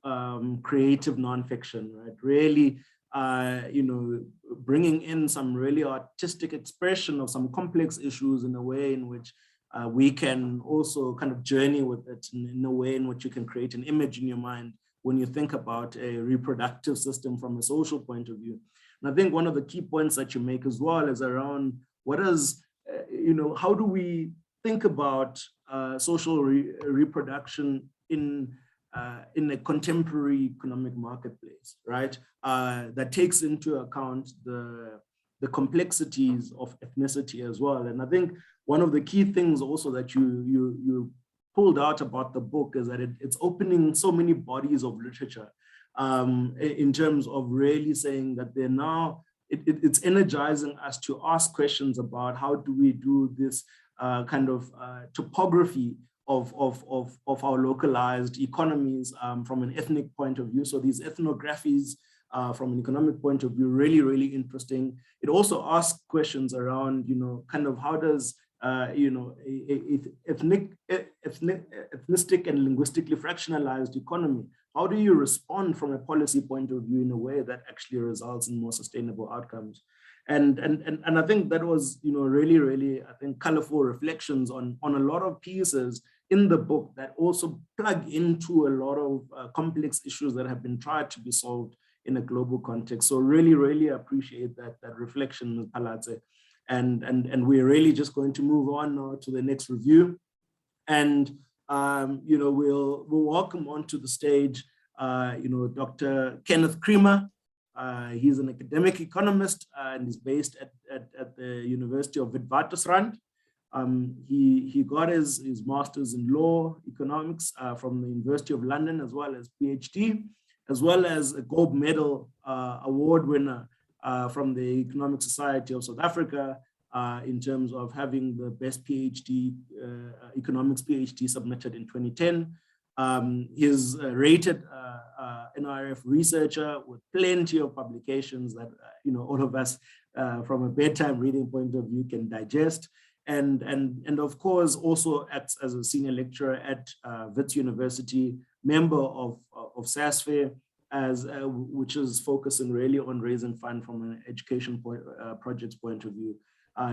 Speaker 2: creative nonfiction, right? Really, you know, bringing in some really artistic expression of some complex issues in a way in which we can also kind of journey with it in a way in which you can create an image in your mind when you think about a reproductive system from a social point of view. And I think one of the key points that you make as well is around what is, you know, how do we think about social reproduction in a contemporary economic marketplace, right? That takes into account the complexities of ethnicity as well. And I think one of the key things also that you pulled out about the book is that it's opening so many bodies of literature in terms of really saying that they're now, it's energizing us to ask questions about how do we do this kind of topography of our localized economies from an ethnic point of view. So these ethnographies from an economic point of view, really, really interesting. It also asks questions around, you know, kind of how does, you know, ethnistic and linguistically fractionalized economy, how do you respond from a policy point of view in a way that actually results in more sustainable outcomes? And I think that was, you know, really, really, I think, colorful reflections on a lot of pieces in the book that also plug into a lot of complex issues that have been tried to be solved in a global context. So really, really appreciate that reflection, Ms. Palate. And we're really just going to move on now to the next review. And you know, we'll welcome onto the stage, you know, Dr. Kenneth Creamer. He's an academic economist and is based at the University of Witwatersrand. He got his master's in law economics from the University of London, as well as PhD, as well as a gold medal award winner from the Economic Society of South Africa in terms of having the best PhD, economics PhD submitted in 2010. He's a rated NRF researcher with plenty of publications that you know, all of us from a bedtime reading point of view can digest. And of course also acts as a senior lecturer at Wits University, member of SASFE, which is focusing really on raising funds from an education projects point of view.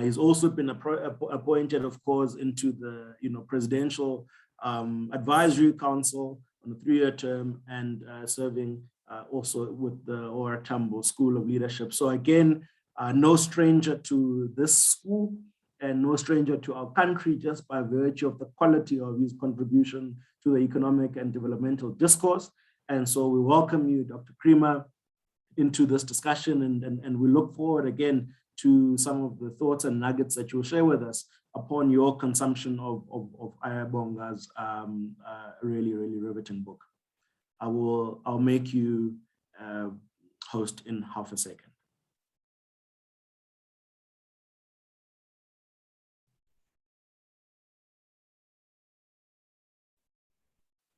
Speaker 2: He's also been appointed, of course, into the presidential advisory council on a 3-year term, and serving also with the OR Tambo School of Leadership. So again, no stranger to this school and no stranger to our country, just by virtue of the quality of his contribution to the economic and developmental discourse. And so we welcome you, Dr. Creamer, into this discussion, and we look forward again to some of the thoughts and nuggets that you'll share with us upon your consumption of Ayabonga's really, really riveting book. I'll make you host in half a second.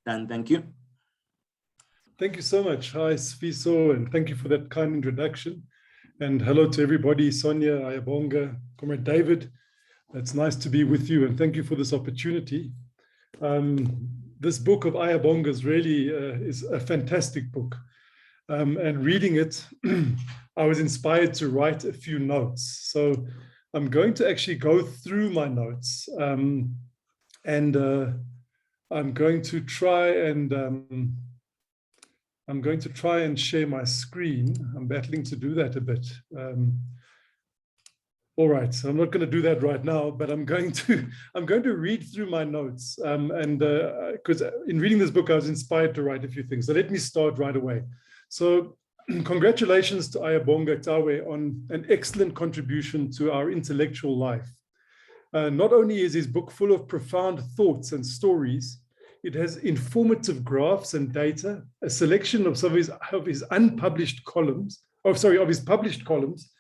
Speaker 2: Dan, thank you.
Speaker 5: Thank you so much. Hi, Sfiso, and thank you for that kind introduction. And hello to everybody, Sonia, Ayabonga, Comrade David. It's nice to be with you, and thank you for this opportunity. This book of Ayabonga's really is a fantastic book. And reading it, I was inspired to write a few notes. So I'm going to actually go through my notes, and I'm going to try and share my screen. I'm battling to do that a bit. All right, so I'm not going to do that right now, but I'm going to read through my notes, because in reading this book, I was inspired to write a few things. So let me start right away. So congratulations to Ayabonga Tawe on an excellent contribution to our intellectual life. Not only is his book full of profound thoughts and stories, it has informative graphs and data, a selection of some of his unpublished columns, of his published columns,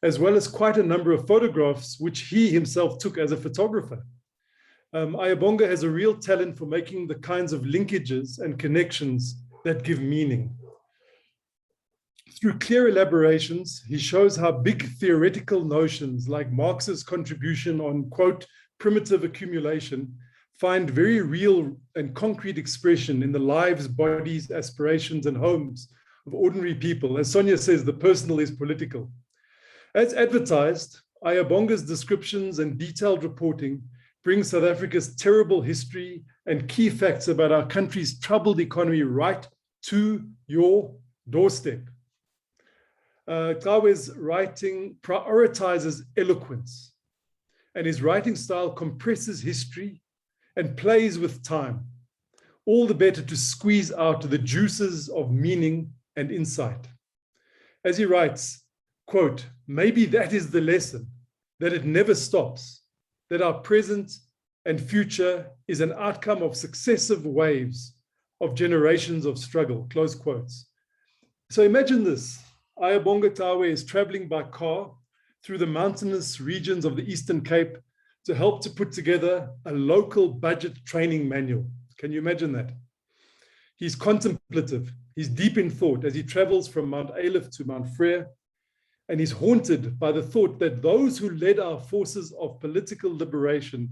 Speaker 5: as well as quite a number of photographs, which he himself took as a photographer. Ayabonga has a real talent for making the kinds of linkages and connections that give meaning. Through clear elaborations, he shows how big theoretical notions like Marx's contribution on, quote, primitive accumulation find very real and concrete expression in the lives, bodies, aspirations, and homes of ordinary people. As Sonia says, the personal is political. As advertised, Ayabonga's descriptions and detailed reporting bring South Africa's terrible history and key facts about our country's troubled economy right to your doorstep. Tawe's writing prioritizes eloquence, and his writing style compresses history and plays with time, all the better to squeeze out the juices of meaning and insight. As he writes, quote, maybe that is the lesson, that it never stops, that our present and future is an outcome of successive waves of generations of struggle, close quotes. So imagine this, Ayabonga Tawe is traveling by car through the mountainous regions of the Eastern Cape to help to put together a local budget training manual. Can you imagine that? He's contemplative, he's deep in thought as he travels from Mount Aleph to Mount Frere, and he's haunted by the thought that those who led our forces of political liberation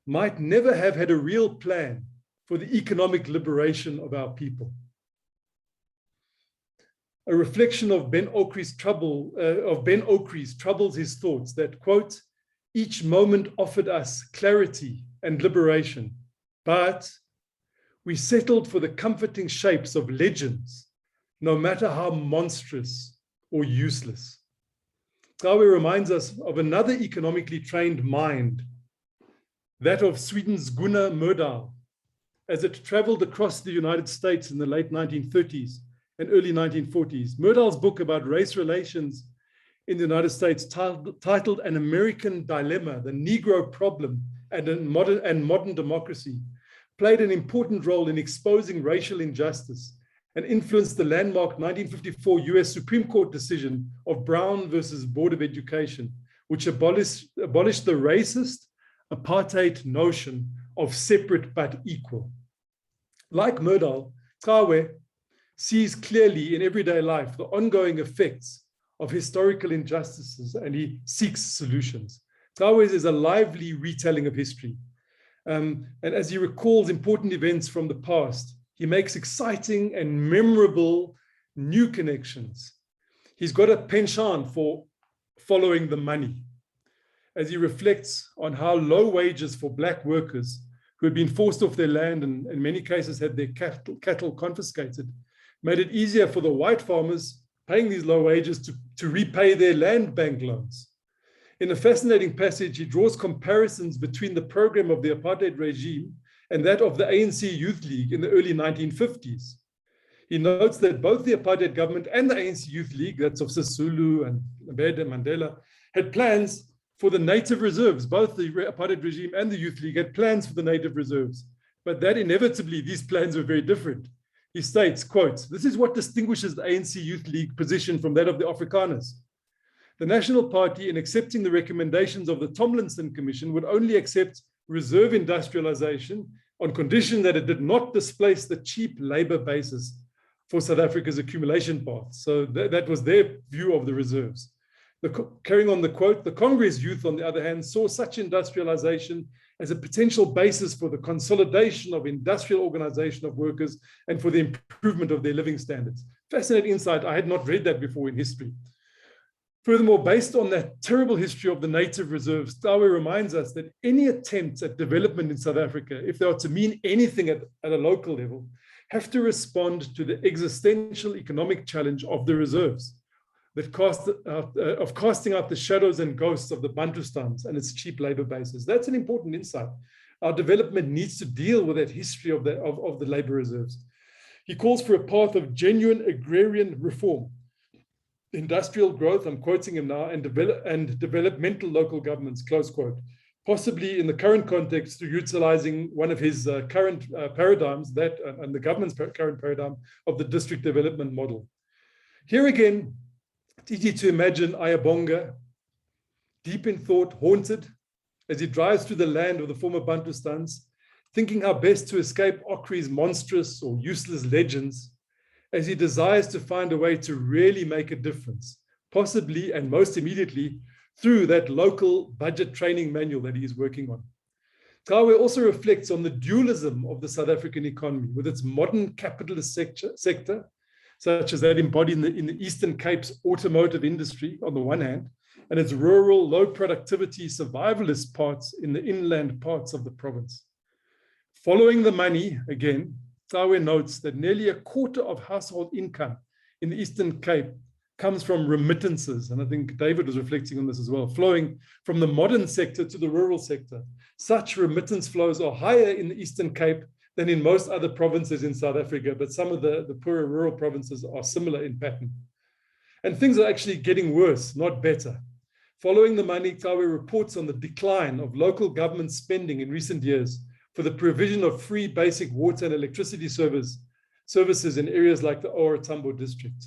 Speaker 5: might never have had a real plan for the economic liberation of our people. A reflection of Ben Okri's troubles his thoughts that, quote, each moment offered us clarity and liberation, but we settled for the comforting shapes of legends, no matter how monstrous or useless. Tawe reminds us of another economically trained mind, that of Sweden's Gunnar Myrdal, as it traveled across the United States in the late 1930s and early 1940s. Myrdal's book about race relations in the United States, titled An American Dilemma, the Negro Problem and Modern Democracy, played an important role in exposing racial injustice and influenced the landmark 1954 US Supreme Court decision of Brown versus Board of Education, which abolished the racist apartheid notion of separate but equal. Like Myrdal, Tawe sees clearly in everyday life the ongoing effects of historical injustices, and he seeks solutions. Tawe's is a lively retelling of history. And as he recalls important events from the past, he makes exciting and memorable new connections. He's got a penchant for following the money, as he reflects on how low wages for Black workers who had been forced off their land and in many cases had their cattle confiscated, made it easier for the white farmers paying these low wages to repay their land bank loans. In a fascinating passage, he draws comparisons between the program of the apartheid regime and that of the ANC Youth League in the early 1950s. He notes that both the apartheid government and the ANC Youth League, that's of Sisulu and Mandela, had plans for the native reserves. Both the apartheid regime and the Youth League had plans for the native reserves, but that inevitably, these plans were very different. He states, quote, "This is what distinguishes the ANC Youth League position from that of the Afrikaners. The National Party, in accepting the recommendations of the Tomlinson Commission, would only accept reserve industrialization on condition that it did not displace the cheap labor basis for South Africa's accumulation path." So that was their view of the reserves. Carrying on the quote, "The Congress youth, on the other hand, saw such industrialization as a potential basis for the consolidation of industrial organization of workers and for the improvement of their living standards." Fascinating insight. I had not read that before in history. Furthermore, based on that terrible history of the native reserves, Tawe reminds us that any attempts at development in South Africa, if they are to mean anything at a local level, have to respond to the existential economic challenge of the reserves, that casting out the shadows and ghosts of the Bantustans and its cheap labor bases. That's an important insight. Our development needs to deal with that history of the labor reserves. He calls for a path of genuine agrarian reform, industrial growth, I'm quoting him now, and developmental local governments, close quote, possibly in the current context through utilizing one of his current paradigms, and the government's current paradigm of the district development model. Here again, it's easy to imagine Ayabonga, deep in thought, haunted, as he drives through the land of the former Bantustans, thinking how best to escape Okri's monstrous or useless legends, as he desires to find a way to really make a difference, possibly and most immediately through that local budget training manual that he is working on. Tawe also reflects on the dualism of the South African economy with its modern capitalist sector, such as that embodied in the Eastern Cape's automotive industry on the one hand, and its rural, low productivity, survivalist parts in the inland parts of the province. Following the money, again, Tawe notes that nearly a quarter of household income in the Eastern Cape comes from remittances, and I think David was reflecting on this as well, flowing from the modern sector to the rural sector. Such remittance flows are higher in the Eastern Cape than in most other provinces in South Africa, but some of the poorer rural provinces are similar in pattern. And things are actually getting worse, not better. Following the money, Tawe reports on the decline of local government spending in recent years for the provision of free basic water and electricity services in areas like the OR Tambo district.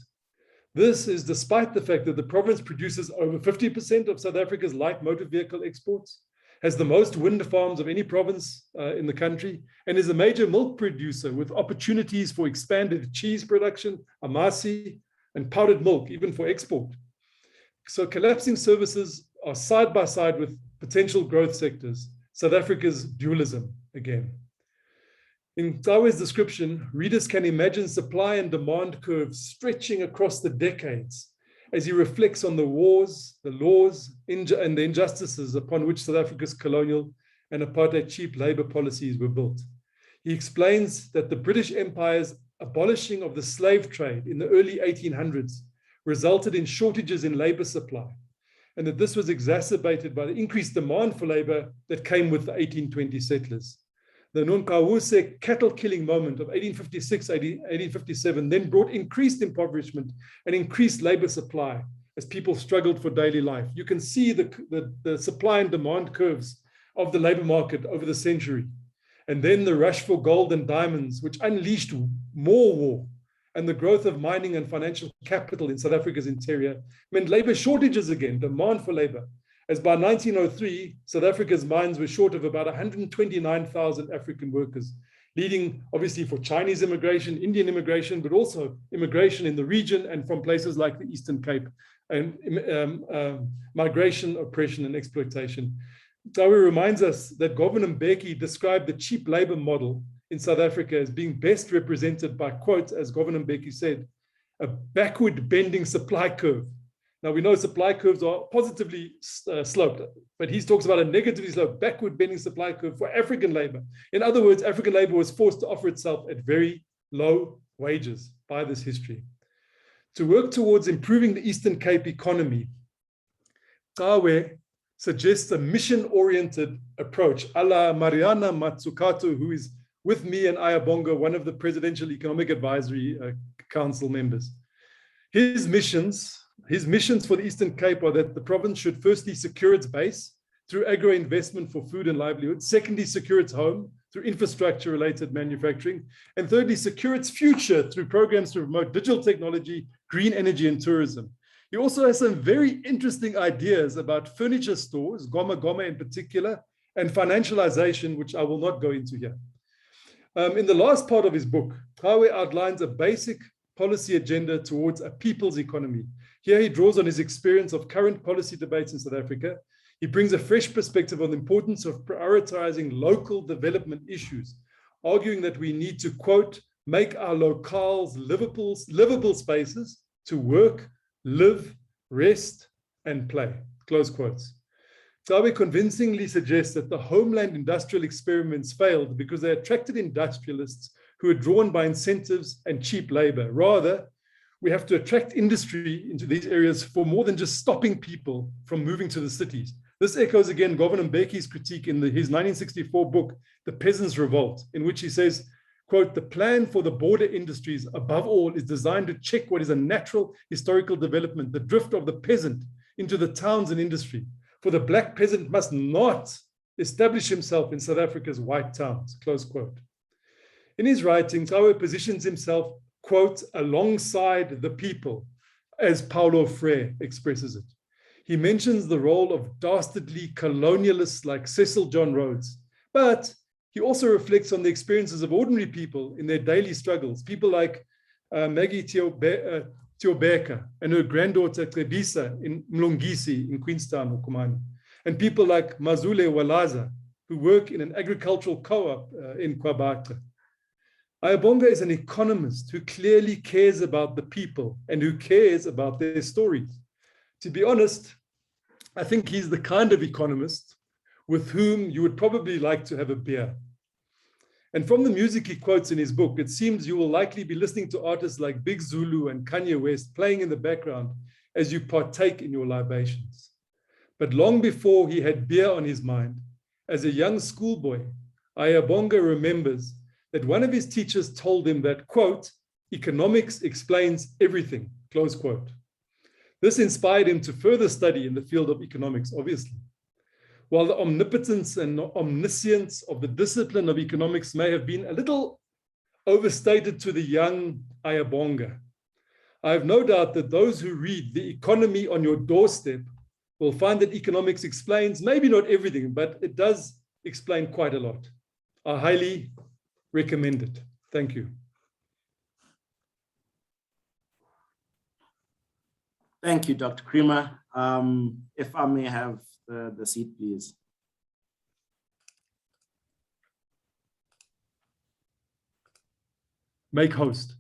Speaker 5: This is despite the fact that the province produces over 50% of South Africa's light motor vehicle exports, has the most wind farms of any province in the country, and is a major milk producer with opportunities for expanded cheese production, amasi, and powdered milk, even for export. So collapsing services are side by side with potential growth sectors, South Africa's dualism again. In Tawe's description, readers can imagine supply and demand curves stretching across the decades as he reflects on the wars, the laws, and the injustices upon which South Africa's colonial and apartheid cheap labor policies were built. He explains that the British Empire's abolishing of the slave trade in the early 1800s resulted in shortages in labor supply, and that this was exacerbated by the increased demand for labor that came with the 1820 settlers. The Nonkawuse cattle-killing moment of 1856-1857 then brought increased impoverishment and increased labor supply as people struggled for daily life. You can see the supply and demand curves of the labor market over the century. And then the rush for gold and diamonds, which unleashed more war, and the growth of mining and financial capital in South Africa's interior meant labor shortages again, demand for labor. As by 1903, South Africa's mines were short of about 129,000 African workers, leading obviously for Chinese immigration, Indian immigration, but also immigration in the region and from places like the Eastern Cape, and migration, oppression, and exploitation. Tawe reminds us that Governor Mbeki described the cheap labor model in South Africa as being best represented by, quote, as Governor Mbeki said, a backward bending supply curve. Now, we know supply curves are positively sloped, but he talks about a negatively sloped, backward bending supply curve for African labor. In other words, African labor was forced to offer itself at very low wages by this history. To work towards improving the Eastern Cape economy, Tawe suggests a mission-oriented approach, a la Mariana Mazzucato, who is with me and Ayabonga, one of the Presidential Economic Advisory Council members. His missions, His missions for the Eastern Cape are that the province should firstly secure its base through agro-investment for food and livelihood, secondly, secure its home through infrastructure-related manufacturing, and thirdly, secure its future through programs to promote digital technology, green energy, and tourism. He also has some very interesting ideas about furniture stores, Goma Goma in particular, and financialization, which I will not go into here. In the last part of his book, Hawe outlines a basic policy agenda towards a people's economy. Here he draws on his experience of current policy debates in South Africa. He brings a fresh perspective on the importance of prioritizing local development issues, arguing that we need to, quote, make our locales livable spaces to work, live, rest, and play, close quotes. Tawe convincingly suggests that the homeland industrial experiments failed because they attracted industrialists who are drawn by incentives and cheap labor. Rather, we have to attract industry into these areas for more than just stopping people from moving to the cities. This echoes again Governor Mbeki's critique in his 1964 book, The Peasants' Revolt, in which he says, quote, the plan for the border industries above all is designed to check what is a natural historical development, the drift of the peasant into the towns and industry. For the black peasant must not establish himself in South Africa's white towns, close quote. In his writing, Tawe positions himself, quote, alongside the people, as Paulo Freire expresses it. He mentions the role of dastardly colonialists like Cecil John Rhodes, but he also reflects on the experiences of ordinary people in their daily struggles, people like Maggie Tiobeka and her granddaughter Trebisa in Mlungisi in Queenstown or Kumani, and people like Mazule Walaza, who work in an agricultural co-op in Kwabata. Ayabonga is an economist who clearly cares about the people and who cares about their stories. To be honest, I think he's the kind of economist with whom you would probably like to have a beer. And from the music he quotes in his book, it seems you will likely be listening to artists like Big Zulu and Kanye West playing in the background as you partake in your libations. But long before he had beer on his mind, as a young schoolboy, Ayabonga remembers that one of his teachers told him that, quote, economics explains everything, close quote. This inspired him to further study in the field of economics, obviously. While the omnipotence and omniscience of the discipline of economics may have been a little overstated to the young Ayabonga, I have no doubt that those who read The Economy on Your Doorstep will find that economics explains maybe not everything, but it does explain quite a lot. I highly recommend it. Thank you.
Speaker 2: Thank you, Dr. Creamer. If I may have the seat, please.
Speaker 5: Make host.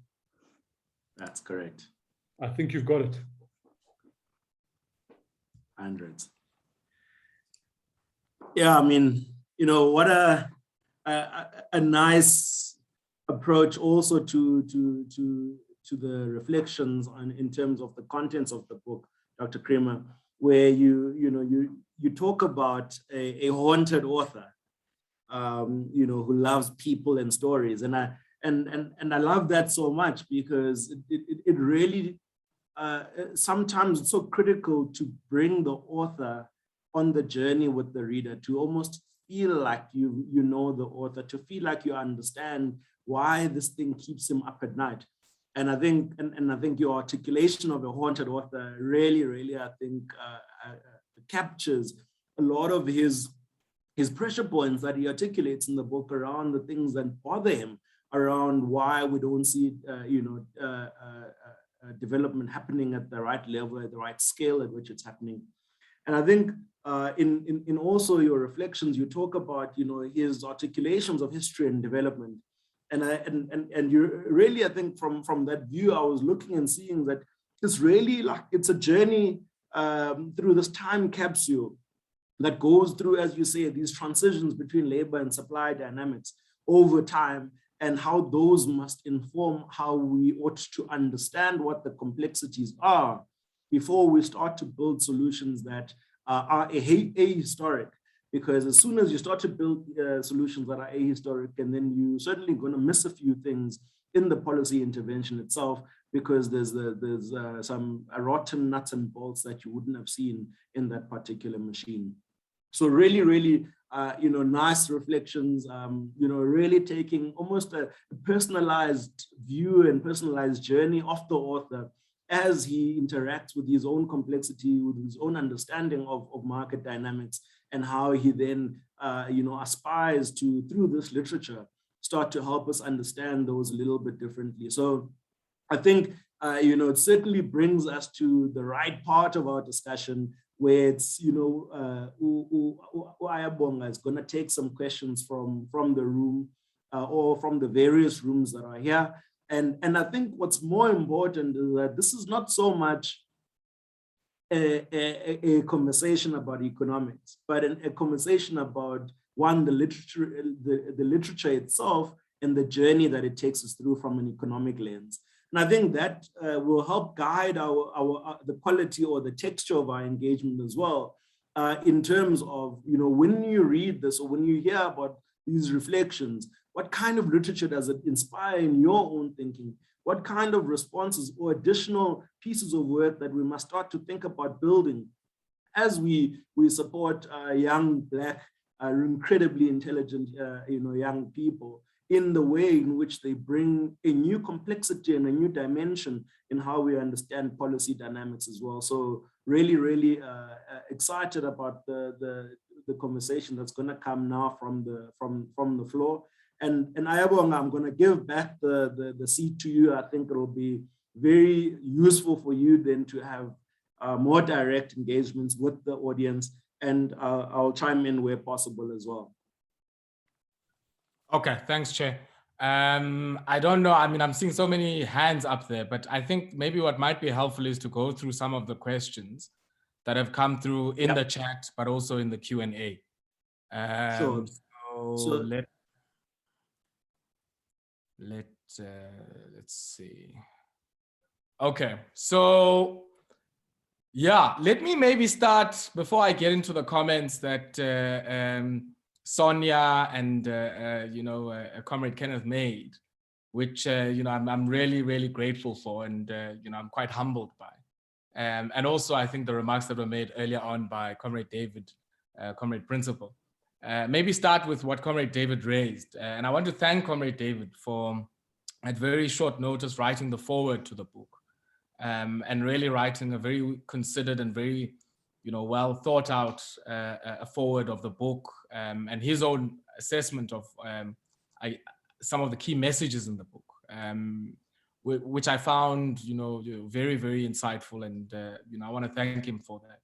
Speaker 2: That's correct.
Speaker 5: I think you've got it.
Speaker 2: Hundreds. Yeah, I mean, you know, what a nice approach also to the reflections on in terms of the contents of the book, Dr. Creamer, where you talk about a haunted author, you know, who loves people and stories, and I love that so much because it really sometimes it's so critical to bring the author on the journey with the reader, to almost feel like you know the author, to feel like you understand why this thing keeps him up at night. And I think, I think your articulation of a haunted author really, I think, captures a lot of his pressure points that he articulates in the book around the things that bother him, around why we don't see, development happening at the right level, at the right scale at which it's happening. And I think in also your reflections, you talk about, you know, his articulations of history and development. And you really, I think from that view, I was looking and seeing that it's really like it's a journey through this time capsule that goes through, as you say, these transitions between labor and supply dynamics over time, and how those must inform how we ought to understand what the complexities are before we start to build solutions that are ahistoric. Because as soon as you start to build solutions that are ahistoric, and then you're certainly going to miss a few things in the policy intervention itself, because there's some rotten nuts and bolts that you wouldn't have seen in that particular machine. So really, really, nice reflections, really taking almost a personalized view and personalized journey of the author as he interacts with his own complexity, with his own understanding of market dynamics, and how he then, aspires to, through this literature, start to help us understand those a little bit differently. So I think, it certainly brings us to the right part of our discussion, where it's, Ayabonga is going to take some questions from the room or from the various rooms that are here. And I think what's more important is that this is not so much a conversation about economics, but a conversation about, one, the literature itself and the journey that it takes us through from an economic lens. And I think that will help guide the quality or the texture of our engagement as well, in terms of, when you read this or when you hear about these reflections, what kind of literature does it inspire in your own thinking? What kind of responses or additional pieces of work that we must start to think about building as we support young Black, incredibly intelligent, young people, in the way in which they bring a new complexity and a new dimension in how we understand policy dynamics as well. So really, really excited about the conversation that's going to come now from the floor. And Ayabonga, I'm going to give back the seat to you. I think it'll be very useful for you then to have more direct engagements with the audience, and I'll chime in where possible as well.
Speaker 1: Okay, thanks, Chair. I don't know, I'm seeing so many hands up there, but I think maybe what might be helpful is to go through some of the questions that have come through in the chat, but also in the Q&A.
Speaker 2: Sure.
Speaker 1: So let's see. Okay, so yeah, let me maybe start before I get into the comments that Sonia and Comrade Kenneth made, which I'm really, really grateful for, and I'm quite humbled by. And also I think the remarks that were made earlier on by Comrade David, Comrade Principal. Maybe start with what Comrade David raised. And I want to thank Comrade David for, at very short notice, writing the foreword to the book, and really writing a very considered and very well thought out a foreword of the book, and his own assessment of some of the key messages in the book, which I found very, very insightful, and I want to thank him for that.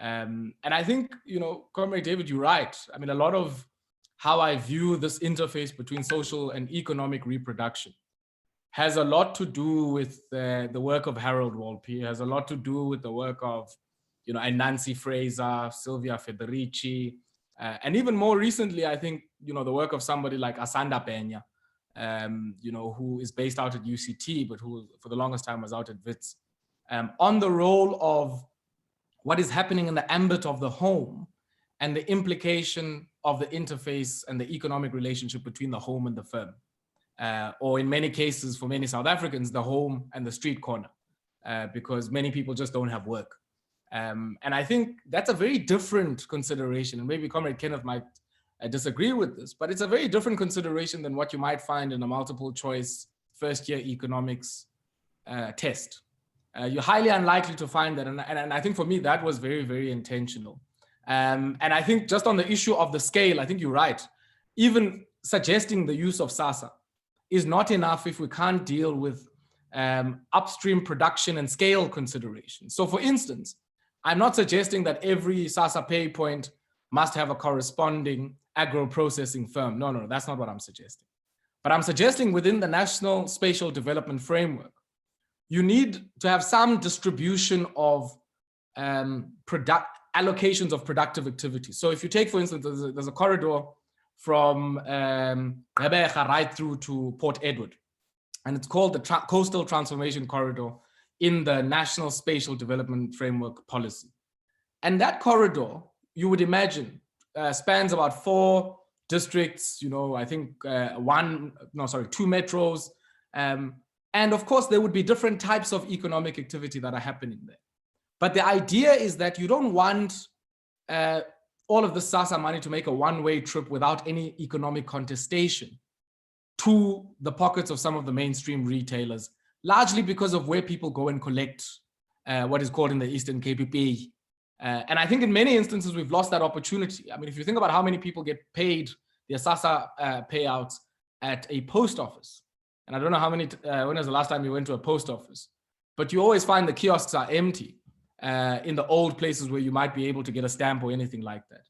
Speaker 1: And I think, Comrade David, you're right. A lot of how I view this interface between social and economic reproduction has a lot to do with the work of Harold Walpe, has a lot to do with the work of Nancy Fraser, Sylvia Federici, and even more recently, I think, the work of somebody like Asanda Pena, who is based out at UCT, but who for the longest time was out at WITS, on the role of what is happening in the ambit of the home and the implication of the interface and the economic relationship between the home and the firm. Or in many cases, for many South Africans, the home and the street corner, because many people just don't have work. And I think that's a very different consideration, and maybe Comrade Kenneth might disagree with this, but it's a very different consideration than what you might find in a multiple choice first-year economics test. You're highly unlikely to find that, and I think for me that was very, very intentional. And I think just on the issue of the scale, I think you're right. Even suggesting the use of SASA is not enough if we can't deal with upstream production and scale considerations. So for instance, I'm not suggesting that every SASA pay point must have a corresponding agro-processing firm. No, that's not what I'm suggesting. But I'm suggesting within the National Spatial Development Framework, you need to have some distribution of allocations of productive activity. So if you take, for instance, there's a corridor from Rebecca right through to Port Edward, and it's called the Coastal Transformation Corridor in the National Spatial Development Framework policy. And that corridor, you would imagine, spans about 4 districts, I think 2 metros, And of course, there would be different types of economic activity that are happening there. But the idea is that you don't want all of the SASSA money to make a one-way trip without any economic contestation to the pockets of some of the mainstream retailers, largely because of where people go and collect what is called in the Eastern Cape pay. And I think in many instances, we've lost that opportunity. I mean, if you think about how many people get paid their SASSA payouts at a post office, and I don't know how many, when was the last time you went to a post office, but you always find the kiosks are empty in the old places where you might be able to get a stamp or anything like that.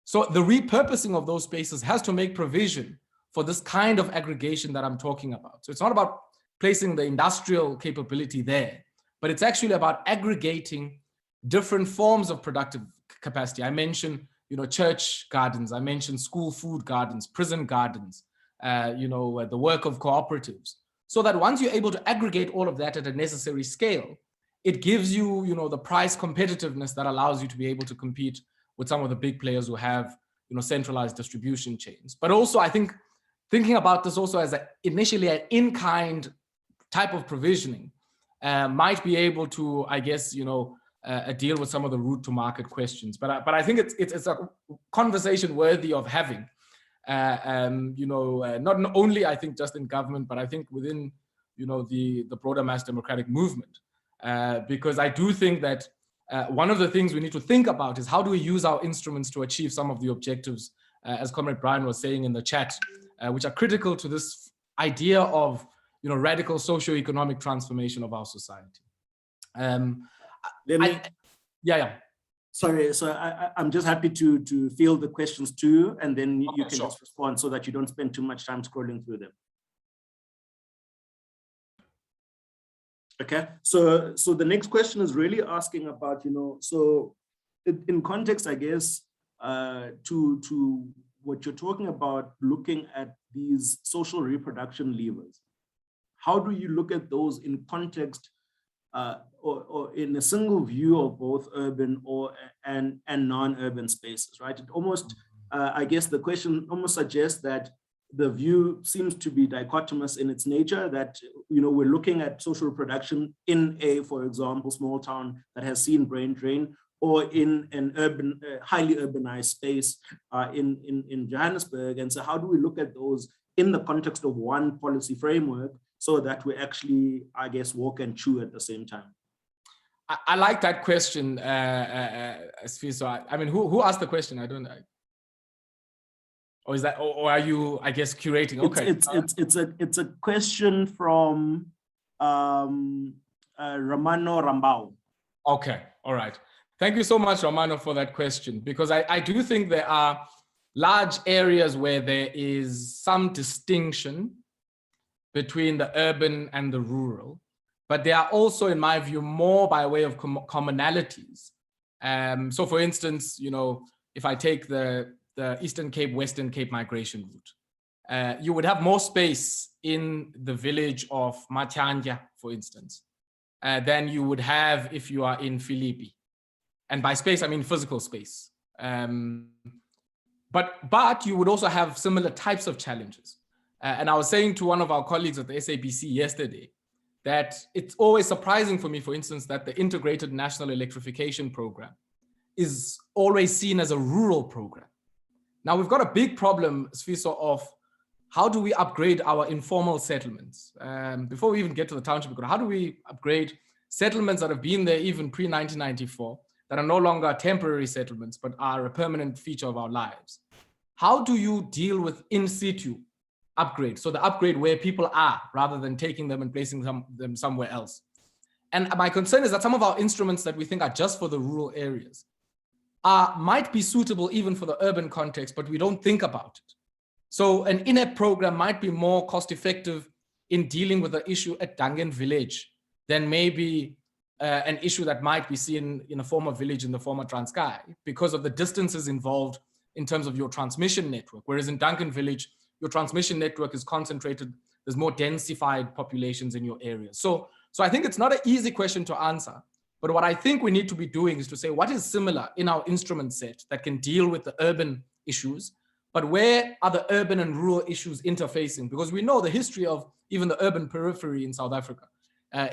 Speaker 1: So the repurposing of those spaces has to make provision for this kind of aggregation that I'm talking about. So it's not about placing the industrial capability there, but it's actually about aggregating different forms of productive capacity. I mentioned, church gardens. I mentioned school food gardens, prison gardens, the work of cooperatives. So that once you're able to aggregate all of that at a necessary scale, it gives you, the price competitiveness that allows you to be able to compete with some of the big players who have, centralized distribution chains. But also, I think thinking about this also as initially an in-kind type of provisioning might be able to, I guess, deal with some of the route to market questions. But I think it's a conversation worthy of having. Not only I think just in government, but I think within, the broader mass democratic movement. Because I do think that one of the things we need to think about is how do we use our instruments to achieve some of the objectives, as Comrade Brian was saying in the chat, which are critical to this idea of radical socio-economic transformation of our society.
Speaker 2: Sorry, so I'm just happy to field the questions too, and then you can just respond so that you don't spend too much time scrolling through them. Okay, so the next question is really asking about, so in context, I guess, to what you're talking about, looking at these social reproduction levers. How do you look at those in context or in a single view of both urban and non-urban spaces, right? It almost, I guess the question almost suggests that the view seems to be dichotomous in its nature, that we're looking at social reproduction in a, for example, small town that has seen brain drain, or in an urban, highly urbanized space in Johannesburg. And so how do we look at those in the context of one policy framework so that we actually, I guess, walk and chew at the same time?
Speaker 1: I like that question, Sfiso. I mean, who asked the question? I don't know. Or is that, or are you, I guess, curating? Okay.
Speaker 2: It's a question from Romano Rambao.
Speaker 1: Okay, all right. Thank you so much, Romano, for that question, because I do think there are large areas where there is some distinction between the urban and the rural, but there are also, in my view, more by way of commonalities. So for instance, if I take the Eastern Cape, Western Cape migration route, you would have more space in the village of Matjanja, for instance, than you would have if you are in Philippi. And by space, I mean physical space. But you would also have similar types of challenges. And I was saying to one of our colleagues at the SABC yesterday that it's always surprising for me, for instance, that the Integrated National Electrification Program is always seen as a rural program. Now we've got a big problem, Sfiso, of how do we upgrade our informal settlements? Before we even get to the township, how do we upgrade settlements that have been there even pre-1994, that are no longer temporary settlements, but are a permanent feature of our lives? How do you deal with in situ upgrade? So the upgrade where people are, rather than taking them and placing them somewhere else. And my concern is that some of our instruments that we think are just for the rural areas might be suitable even for the urban context, but we don't think about it. So an in-app program might be more cost-effective in dealing with the issue at Dangen village than maybe an issue that might be seen in a former village in the former Transkei, because of the distances involved in terms of your transmission network. Whereas in Duncan village, your transmission network is concentrated, there's more densified populations in your area. So I think it's not an easy question to answer, but what I think we need to be doing is to say what is similar in our instrument set that can deal with the urban issues, but where are the urban and rural issues interfacing? Because we know the history of even the urban periphery in South Africa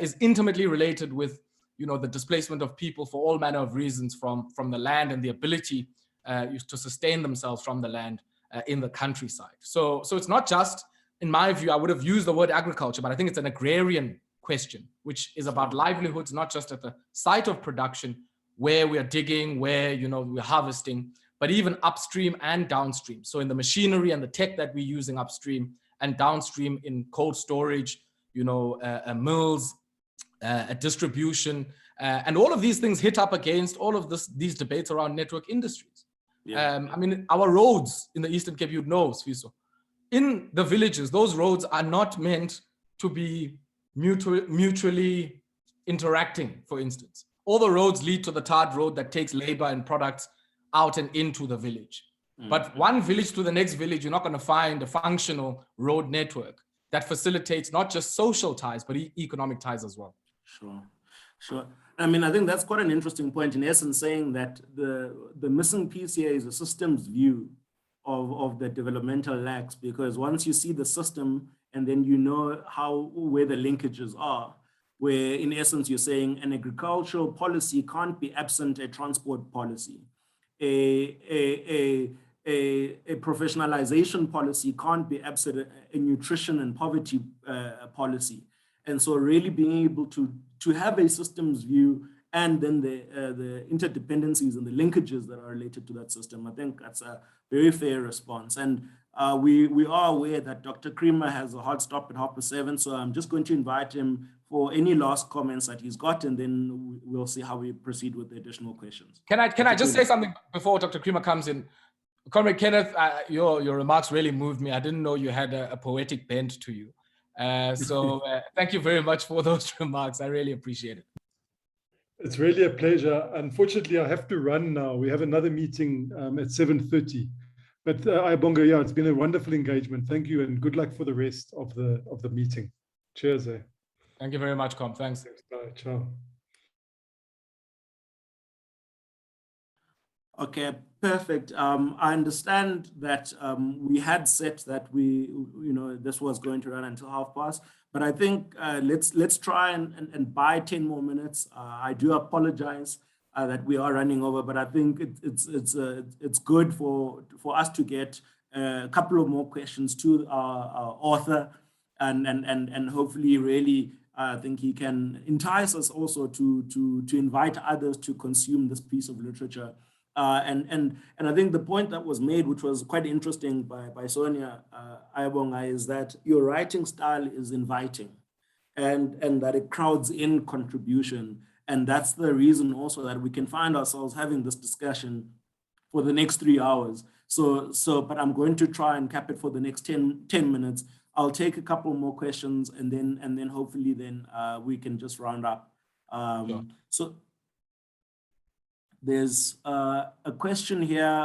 Speaker 1: is intimately related with, the displacement of people for all manner of reasons from the land and the ability to sustain themselves from the land in the countryside. So it's not just, in my view, I would have used the word agriculture, but I think it's an agrarian question, which is about livelihoods, not just at the site of production, where we are digging, where, we're harvesting, but even upstream and downstream. So in the machinery and the tech that we're using upstream and downstream in cold storage, mills, distribution, and all of these things hit up against all of these debates around network industries.
Speaker 2: Yeah.
Speaker 1: Our roads in the Eastern Cape, you'd know, Sfiso, in the villages, those roads are not meant to be mutually interacting, for instance. All the roads lead to the tarred road that takes labor and products out and into the village. But one village to the next village, you're not going to find a functional road network that facilitates not just social ties, but economic ties as well.
Speaker 2: Sure. I think that's quite an interesting point, in essence, saying that the missing piece here is a systems view of the developmental lacks, because once you see the system and then where the linkages are, where in essence you're saying an agricultural policy can't be absent a transport policy. A professionalization policy can't be absent a nutrition and poverty policy. And so really being able to have a systems view and then the interdependencies and the linkages that are related to that system, I think that's a very fair response. And we are aware that Dr. Creamer has a hard stop at 7:30, so I'm just going to invite him for any last comments that he's got, and then we'll see how we proceed with the additional questions.
Speaker 1: Can I just say something before Dr. Creamer comes in? Comrade Kenneth, your remarks really moved me. I didn't know you had a poetic bent to you. So thank you very much for those remarks. I really appreciate it.
Speaker 5: It's really a pleasure. Unfortunately, I have to run now. We have another meeting at 7:30. But Ayabonga, yeah, it's been a wonderful engagement. Thank you, and good luck for the rest of the meeting. Cheers.
Speaker 1: Thank you very much, Com. Thanks.
Speaker 5: Bye. Ciao.
Speaker 2: Okay, perfect. I understand that we had set that this was going to run until 12:30, but I think let's try and buy 10 more minutes. I do apologize that we are running over, but I think it's good for us to get a couple of more questions to our author, and hopefully really I think he can entice us also to invite others to consume this piece of literature. And I think the point that was made, which was quite interesting by Sonia Ayabonga, is that your writing style is inviting, and that it crowds in contribution. And that's the reason also that we can find ourselves having this discussion for the next 3 hours. But I'm going to try and cap it for the next 10 minutes. I'll take a couple more questions, and then hopefully then we can just round up.
Speaker 1: Sure.
Speaker 2: So there's a question here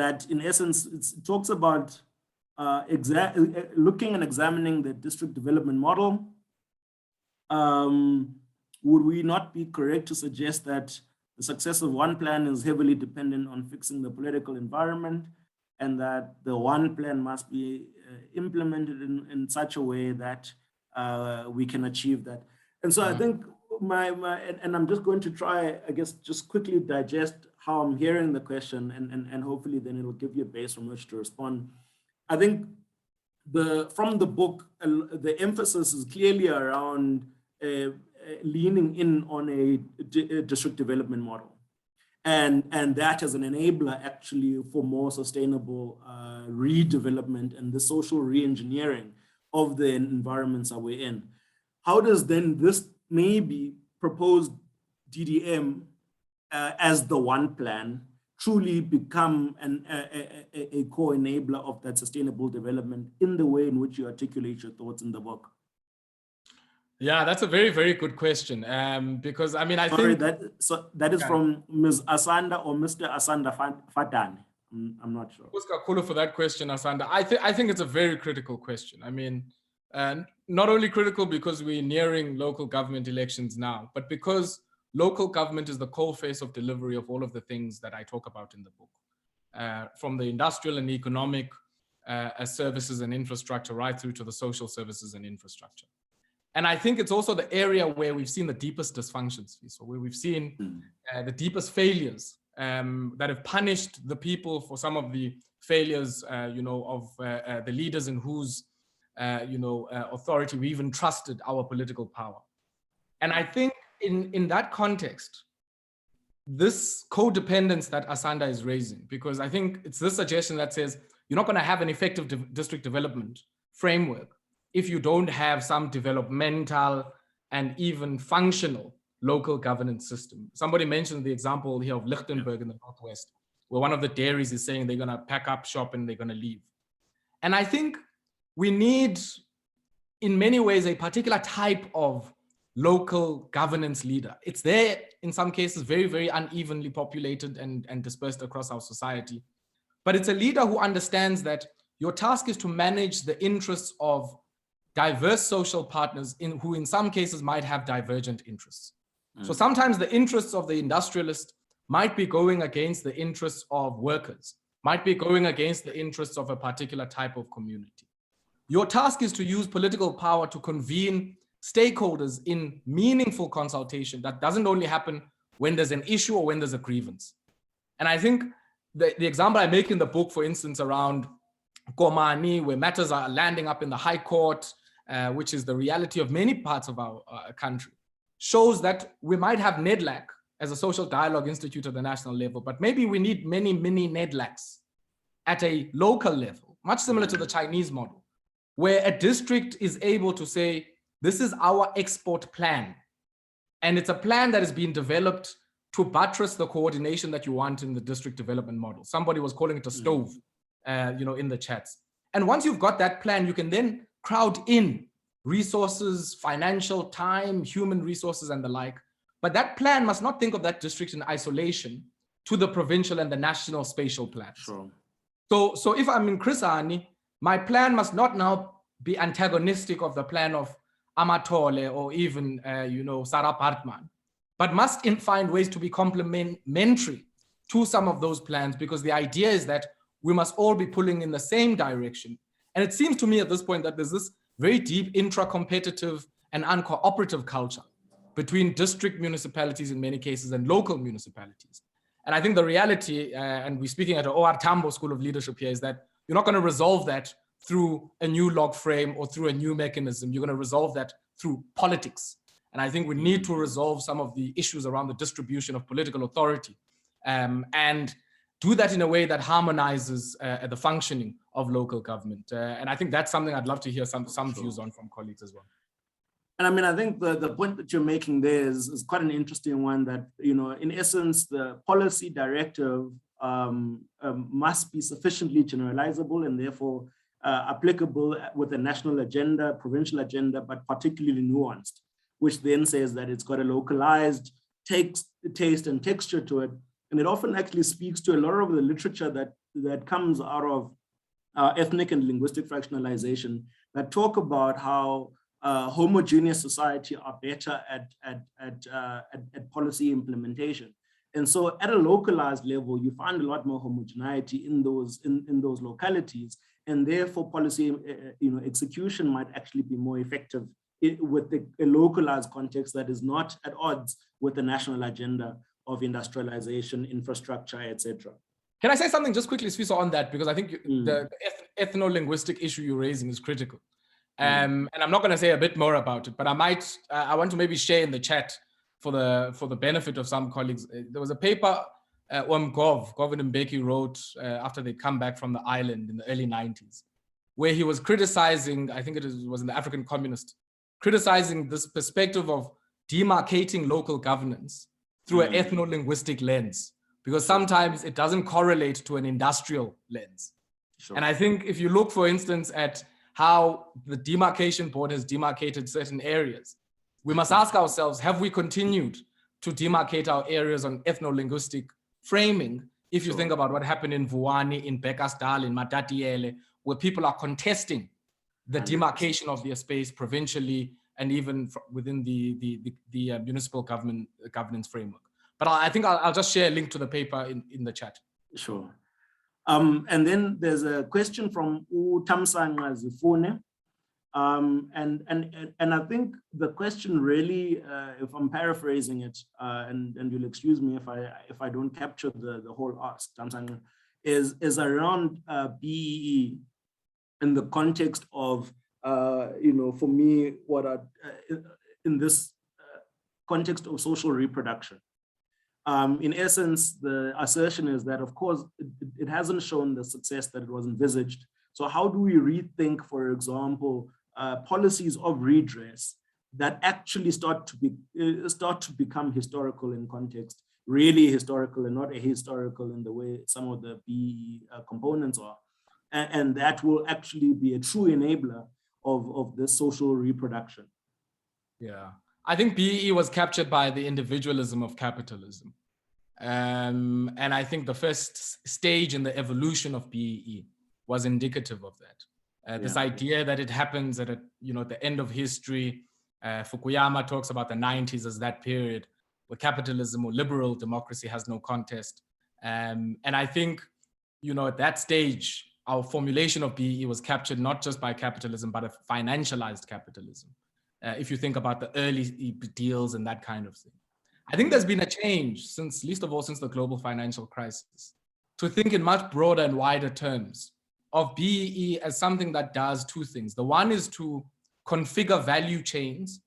Speaker 2: that in essence it talks about looking and examining the district development model. Would we not be correct to suggest that the success of one plan is heavily dependent on fixing the political environment, and that the one plan must be implemented in such a way that we can achieve that? And so I think and I'm just going to try, I guess, just quickly digest how I'm hearing the question, and hopefully then it'll give you a base from which to respond. I think from the book, the emphasis is clearly around leaning in on a district development model, and that as an enabler actually for more sustainable redevelopment and the social re-engineering of the environments that we're in. How does then this maybe proposed DDM as the one plan truly become a core enabler of that sustainable development in the way in which you articulate your thoughts in the book?
Speaker 1: Yeah, that's a very, very good question. Because I mean, I
Speaker 2: Sorry,
Speaker 1: think
Speaker 2: that is from Ms. Asanda or Mr. Asanda Fatane. I'm not sure.
Speaker 1: For that question, Asanda. I think it's a very critical question. I mean, not only critical because we're nearing local government elections now, but because local government is the core face of delivery of all of the things that I talk about in the book. from the industrial and economic services and infrastructure right through to the social services and infrastructure. And I think it's also the area where we've seen the deepest dysfunctions, so where we've seen the deepest failures that have punished the people for some of the failures, of the leaders in whose, authority we even trusted our political power. And I think in that context, this codependence that Asanda is raising, because I think it's this suggestion that says you're not going to have an effective district development framework if you don't have some developmental and even functional local governance system. Somebody mentioned the example here of Lichtenberg in the Northwest, where one of the dairies is saying they're going to pack up shop and they're going to leave. And I think we need, in many ways, a particular type of local governance leader. It's there, in some cases, very, very unevenly populated and dispersed across our society. But it's a leader who understands that your task is to manage the interests of diverse social partners who in some cases might have divergent interests. So sometimes the interests of the industrialist might be going against the interests of workers, might be going against the interests of a particular type of community. Your task is to use political power to convene stakeholders in meaningful consultation that doesn't only happen when there's an issue or when there's a grievance. And I think the example I make in the book, for instance, around Komani, where matters are landing up in the High Court, which is the reality of many parts of our country, shows that we might have NEDLAC as a social dialogue institute at the national level, but maybe we need many, many NEDLACs at a local level, much similar to the Chinese model, where a district is able to say, this is our export plan. And it's a plan that is being developed to buttress the coordination that you want in the district development model. Somebody was calling it a stove, in the chats. And once you've got that plan, you can then crowd in resources, financial, time, human resources, and the like. But that plan must not think of that district in isolation to the provincial and the national spatial plans.
Speaker 2: Sure.
Speaker 1: So if I'm in Chris Hani, my plan must not now be antagonistic of the plan of Amatole or even, Sarah Partman, but must find ways to be complementary to some of those plans, because the idea is that we must all be pulling in the same direction. And it seems to me at this point that there's this very deep intra-competitive and uncooperative culture between district municipalities in many cases and local municipalities. And I think the reality, and we're speaking at the O.R. Tambo School of Leadership here, is that you're not going to resolve that through a new log frame or through a new mechanism. You're going to resolve that through politics. And I think we need to resolve some of the issues around the distribution of political authority and do that in a way that harmonizes the functioning of local government. And I think that's something I'd love to hear some views on from colleagues as well.
Speaker 2: And I mean, I think the point that you're making there is quite an interesting one, that, in essence, the policy directive must be sufficiently generalizable and therefore applicable with a national agenda, provincial agenda, but particularly nuanced, which then says that it's got a localized taste and texture to it. And it often actually speaks to a lot of the literature that comes out of ethnic and linguistic fractionalization that talk about how homogeneous society are better at policy implementation. And so at a localized level, you find a lot more homogeneity in those localities, and therefore policy execution might actually be more effective with a localized context that is not at odds with the national agenda of industrialization, infrastructure, etc.
Speaker 1: Can I say something just quickly, Sfiso, on that? Because I think the ethno-linguistic issue you're raising is critical. And I'm not going to say a bit more about it, but I want to maybe share in the chat for the benefit of some colleagues. There was a paper Gov and Mbeki wrote after they'd come back from the island in the early 90s, where he was criticizing, I think it was in the African Communist, criticizing this perspective of demarcating local governance through an ethno-linguistic lens, because sometimes it doesn't correlate to an industrial lens. Sure. And I think if you look, for instance, at how the demarcation board has demarcated certain areas, we must ask ourselves, have we continued to demarcate our areas on ethno-linguistic framing? If you think about what happened in Vuwani, in Bekasdal, in Matatiele, where people are contesting the demarcation of their space provincially and even within the municipal governance framework. But I think I'll just share a link to the paper in the chat.
Speaker 2: Sure. And then there's a question from Tamsanga Zifune. And I think the question really, if I'm paraphrasing it, and you'll excuse me if I don't capture the whole ask, Tamsanga, is around BEE in the context of, for me, in this context of social reproduction. In essence, the assertion is that, of course, it hasn't shown the success that it was envisaged. So how do we rethink, for example, policies of redress that actually start to become historical in context, really historical and not ahistorical in the way some of the BE components are. And that will actually be a true enabler of this social reproduction.
Speaker 1: Yeah, I think BEE was captured by the individualism of capitalism. And I think the first stage in the evolution of BEE was indicative of that. This idea that it happens at the end of history. Fukuyama talks about the 90s as that period where capitalism or liberal democracy has no contest. And I think, at that stage, our formulation of BEE was captured not just by capitalism, but a financialized capitalism. If you think about the early deals and that kind of thing. I think there's been a change since the global financial crisis, to think in much broader and wider terms of BEE as something that does two things. The one is to configure value chains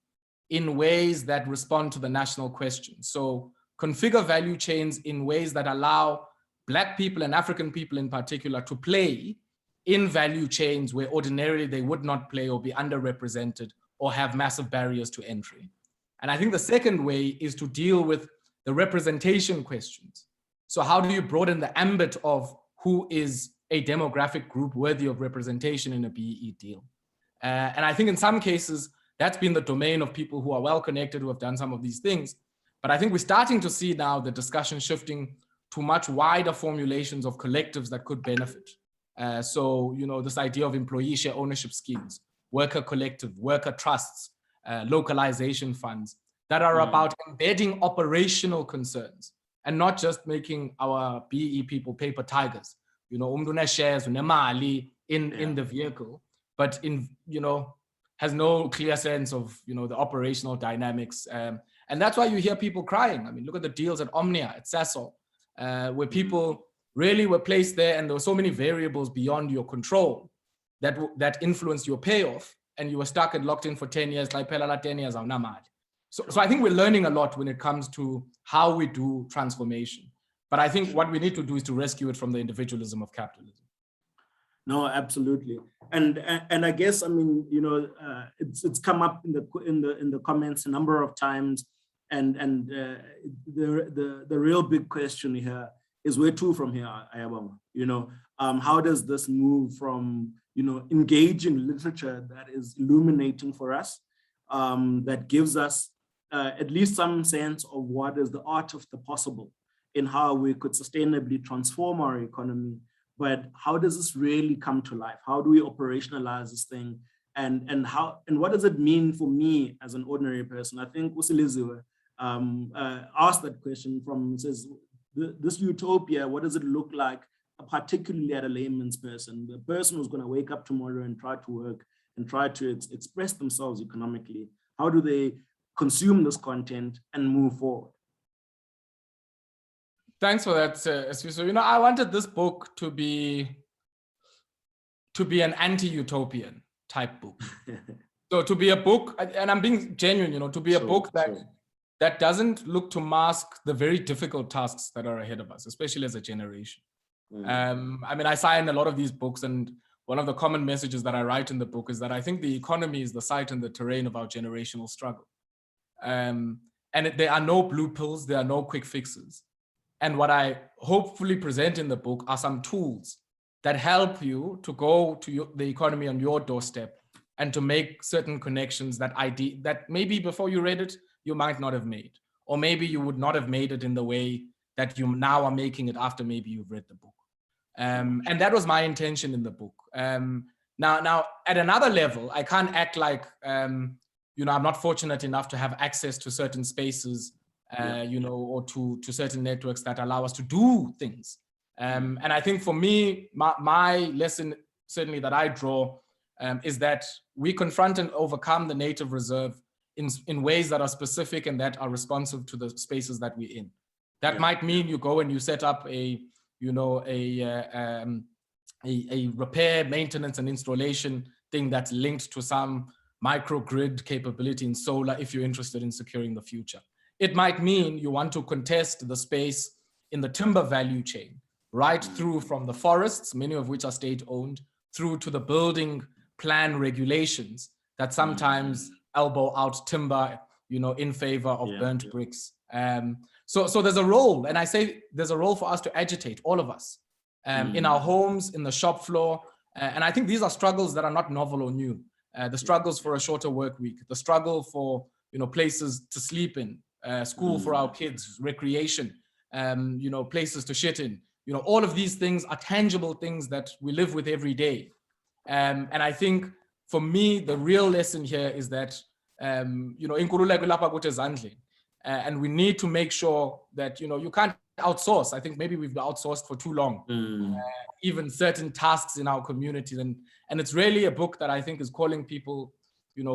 Speaker 1: in ways that respond to the national question. So configure value chains in ways that allow Black people and African people in particular to play in value chains where ordinarily they would not play or be underrepresented or have massive barriers to entry. And I think the second way is to deal with the representation questions. So how do you broaden the ambit of who is a demographic group worthy of representation in a BEE deal? And I think in some cases, that's been the domain of people who are well connected, who have done some of these things. But I think we're starting to see now the discussion shifting to much wider formulations of collectives that could benefit. So, this idea of employee share ownership schemes, worker collective, worker trusts, localization funds that are about embedding operational concerns and not just making our BEE people paper tigers, shares in the vehicle, but has no clear sense of, the operational dynamics. And that's why you hear people crying. I mean, look at the deals at Omnia, at Sasol, where people really were placed there and there were so many variables beyond your control that influenced your payoff, and you were stuck and locked in for 10 years, like 10 years. So I think we're learning a lot when it comes to how we do transformation. But I think what we need to do is to rescue it from the individualism of capitalism.
Speaker 2: No, absolutely. And I guess, it's come up in the comments a number of times. And the real big question here is where to from here, Ayabama? How does this move from, engaging literature that is illuminating for us, that gives us at least some sense of what is the art of the possible in how we could sustainably transform our economy, but how does this really come to life? How do we operationalize this thing? And what does it mean for me as an ordinary person? I think Usiliziwe asked that question says, this utopia, what does it look like, particularly at a layman's person, the person who's going to wake up tomorrow and try to work and try to express themselves economically? How do they consume this content and move forward?
Speaker 1: Thanks for that, so I wanted this book to be an anti-utopian type book. So to be a book, and I'm being genuine, to be a book that doesn't look to mask the very difficult tasks that are ahead of us, especially as a generation. I sign a lot of these books, and one of the common messages that I write in the book is that I think the economy is the site and the terrain of our generational struggle. There are no blue pills, there are no quick fixes. And what I hopefully present in the book are some tools that help you to go to the economy on your doorstep and to make certain connections that maybe before you read it, you might not have made, or maybe you would not have made it in the way that you now are making it after maybe you've read the book. And that was my intention in the book. Now at another level, I can't act like, I'm not fortunate enough to have access to certain spaces, or to certain networks that allow us to do things And I think for me, my lesson certainly that I draw is that we confront and overcome the native reserve in ways that are specific and that are responsive to the spaces that we're in. That might mean you go and you set up a repair, maintenance, and installation thing that's linked to some microgrid capability in solar if you're interested in securing the future. It might mean you want to contest the space in the timber value chain, right through from the forests, many of which are state-owned, through to the building plan regulations that sometimes elbow out timber, in favor of burnt bricks. So there's a role, and I say there's a role for us to agitate, all of us, in our homes, in the shop floor. And I think these are struggles that are not novel or new. The struggles for a shorter work week, the struggle for places to sleep in, school for our kids, recreation, places to shit in. All of these things are tangible things that we live with every day. And I think for me, the real lesson here is that, and we need to make sure that, you can't outsource. I think maybe we've outsourced for too long, even certain tasks in our communities. And it's really a book that I think is calling people,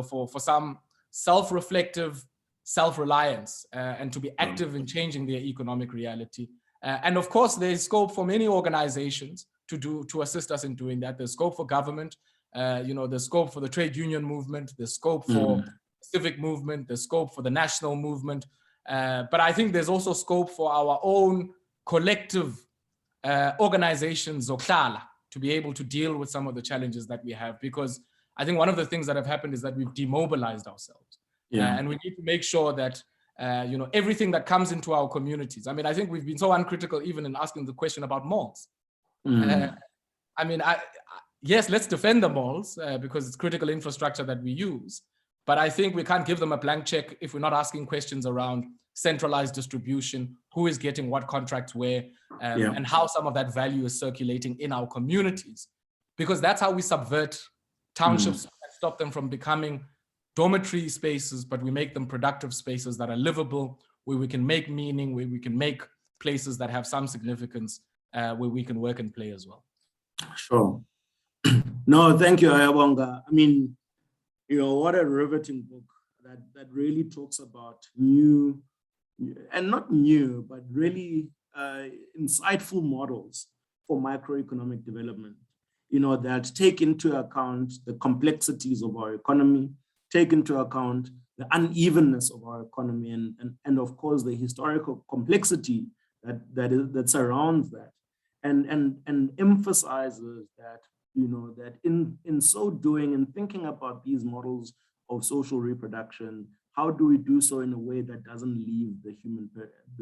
Speaker 1: for some self-reflective self-reliance and to be active in changing their economic reality. And of course, there's scope for many organizations to assist us in doing that. There's scope for government, there's scope for the trade union movement, there's scope for civic movement, there's scope for the national movement. But I think there's also scope for our own collective organizations, Zoklala, to be able to deal with some of the challenges that we have. Because I think one of the things that have happened is that we've demobilized ourselves. And we need to make sure that, everything that comes into our communities. I mean, I think we've been so uncritical even in asking the question about malls. Yes, let's defend the malls because it's critical infrastructure that we use. But I think we can't give them a blank check if we're not asking questions around centralized distribution, who is getting what contracts where, and how some of that value is circulating in our communities. Because that's how we subvert townships and stop them from becoming dormitory spaces, but we make them productive spaces that are livable, where we can make meaning, where we can make places that have some significance, where we can work and play as well.
Speaker 2: Sure. No, thank you, Ayabonga. I mean, what a riveting book that really talks about new, and not new, but really insightful models for microeconomic development, that take into account the complexities of our economy, take into account the unevenness of our economy, and of course the historical complexity that surrounds that, and emphasizes that that in so doing and thinking about these models of social reproduction, how do we do so in a way that doesn't leave the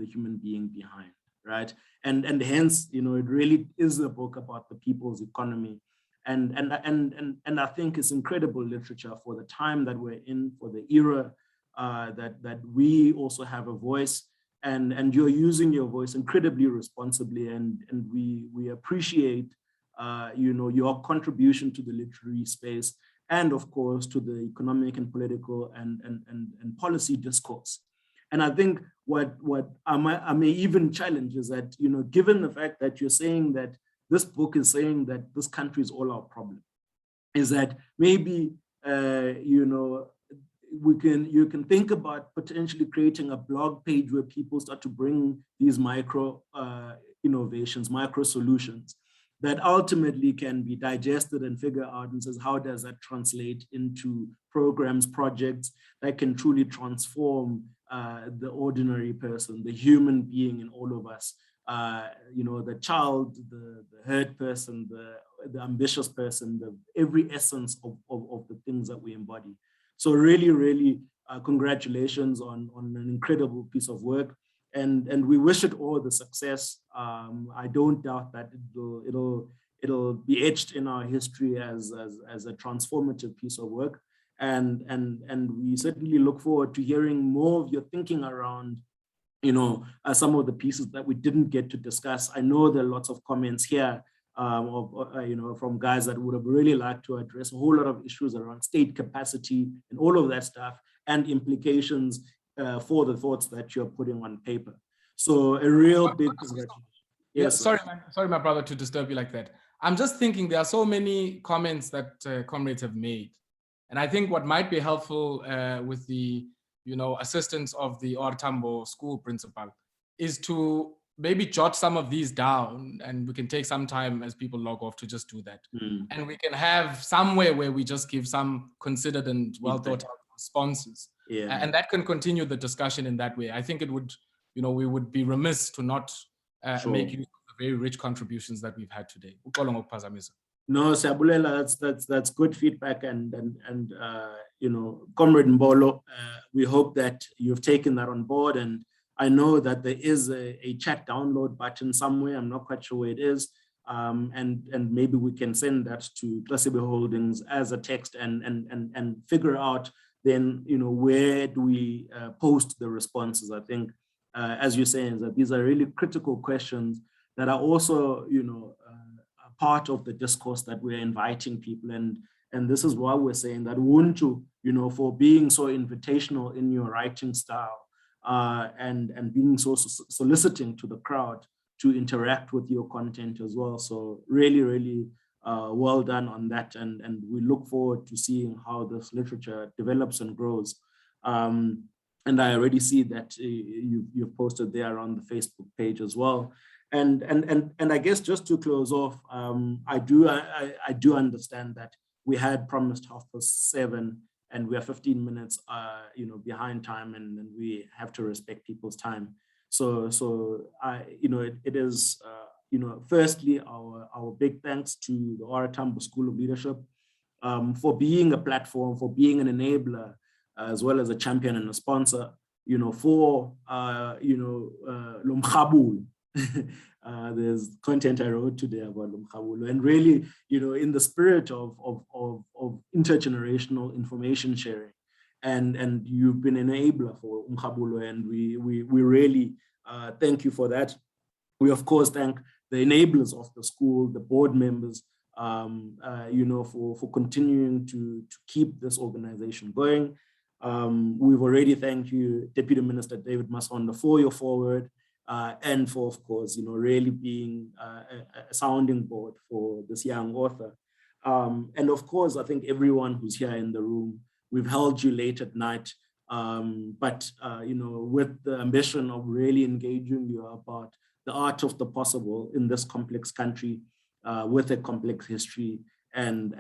Speaker 2: human being behind, right? And hence, it really is a book about the people's economy. And I think it's incredible literature for the time that we're in, for the era that we also have a voice, and you're using your voice incredibly responsibly, and we appreciate your contribution to the literary space, and of course to the economic and political and policy discourse. And I think what I may even challenge is that, given the fact that you're saying that this book is saying that this country is all our problem, is that maybe you can think about potentially creating a blog page where people start to bring these micro innovations, micro solutions that ultimately can be digested and figure out and says, how does that translate into programs, projects that can truly transform the ordinary person, the human being in all of us, the child, the hurt person, the ambitious person, every essence of the things that we embody. So really, really congratulations on an incredible piece of work. And we wish it all the success. I don't doubt that it'll be etched in our history as a transformative piece of work. And we certainly look forward to hearing more of your thinking around, some of the pieces that we didn't get to discuss. I know there are lots of comments here from guys that would have really liked to address a whole lot of issues around state capacity and all of that stuff, and implications for the thoughts that you're putting on paper. So a real big congratulations.
Speaker 1: Yeah,
Speaker 2: Yes.
Speaker 1: sorry, my brother, to disturb you like that. I'm just thinking there are so many comments that comrades have made. And I think what might be helpful with the assistance of the OR Tambo school principal is to maybe jot some of these down, and we can take some time as people log off to just do that. And we can have somewhere where we just give some considered and well thought out responses.
Speaker 2: Yeah.
Speaker 1: And that can continue the discussion in that way. I think it would, we would be remiss to not make use of the very rich contributions that we've had today.
Speaker 2: No, Sabulela, that's good feedback, and Comrade Mbolo, we hope that you've taken that on board, and I know that there is a chat download button somewhere. I'm not quite sure where it is, and maybe we can send that to Classic Holdings as a text and figure out then where do we post the responses. I think, as you're saying, that these are really critical questions that are also part of the discourse that we're inviting people, and this is why we're saying that Ubuntu, for being so invitational in your writing style, and being so soliciting to the crowd to interact with your content as well. So really well done on that, and we look forward to seeing how this literature develops and grows. And I already see that you've posted there on the Facebook page as well. And I guess just to close off, I do understand that we had promised 7:30, and we are 15 minutes, behind time, and we have to respect people's time. So it is, firstly, our big thanks to the OR Tambo School of Leadership for being a platform, for being an enabler, as well as a champion and a sponsor, for Lomkhabul. There's content I wrote today about Lomkhabulu, and really, in the spirit of intergenerational information sharing, and you've been an enabler for Lomkhabulu, and we really thank you for that. We of course thank the enablers of the school, the board members, for continuing to keep this organization going. We've already thanked you, Deputy Minister David Masonda, for your forward. And for, of course, really being a sounding board for this young author. And of course, I think everyone who's here in the room, we've held you late at night, but with the ambition of really engaging you about the art of the possible in this complex country with a complex history. And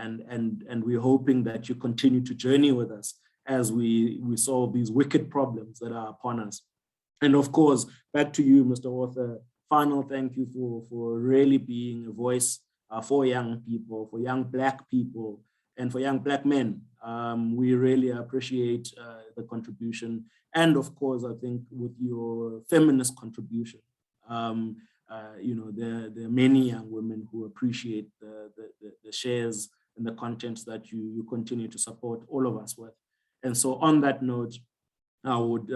Speaker 2: we're hoping that you continue to journey with us as we solve these wicked problems that are upon us. And of course, back to you, Mr. Author, final thank you for really being a voice for young people, for young Black people, and for young Black men. We really appreciate the contribution. And of course, I think with your feminist contribution, there are many young women who appreciate the shares and the content that you continue to support all of us with. And so on that note, I would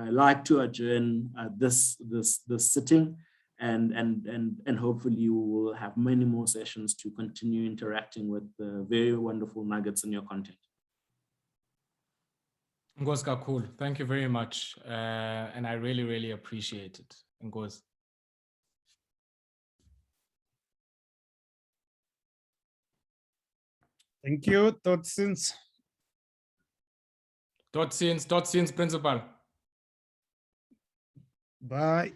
Speaker 2: like to adjourn this sitting, and hopefully we will have many more sessions to continue interacting with the very wonderful nuggets in your content.
Speaker 1: Ngozi, cool. Thank you very much, and I really appreciate it. Ngozi.
Speaker 3: Thank you, Totsins.
Speaker 1: Dot scenes, principal.
Speaker 3: Bye.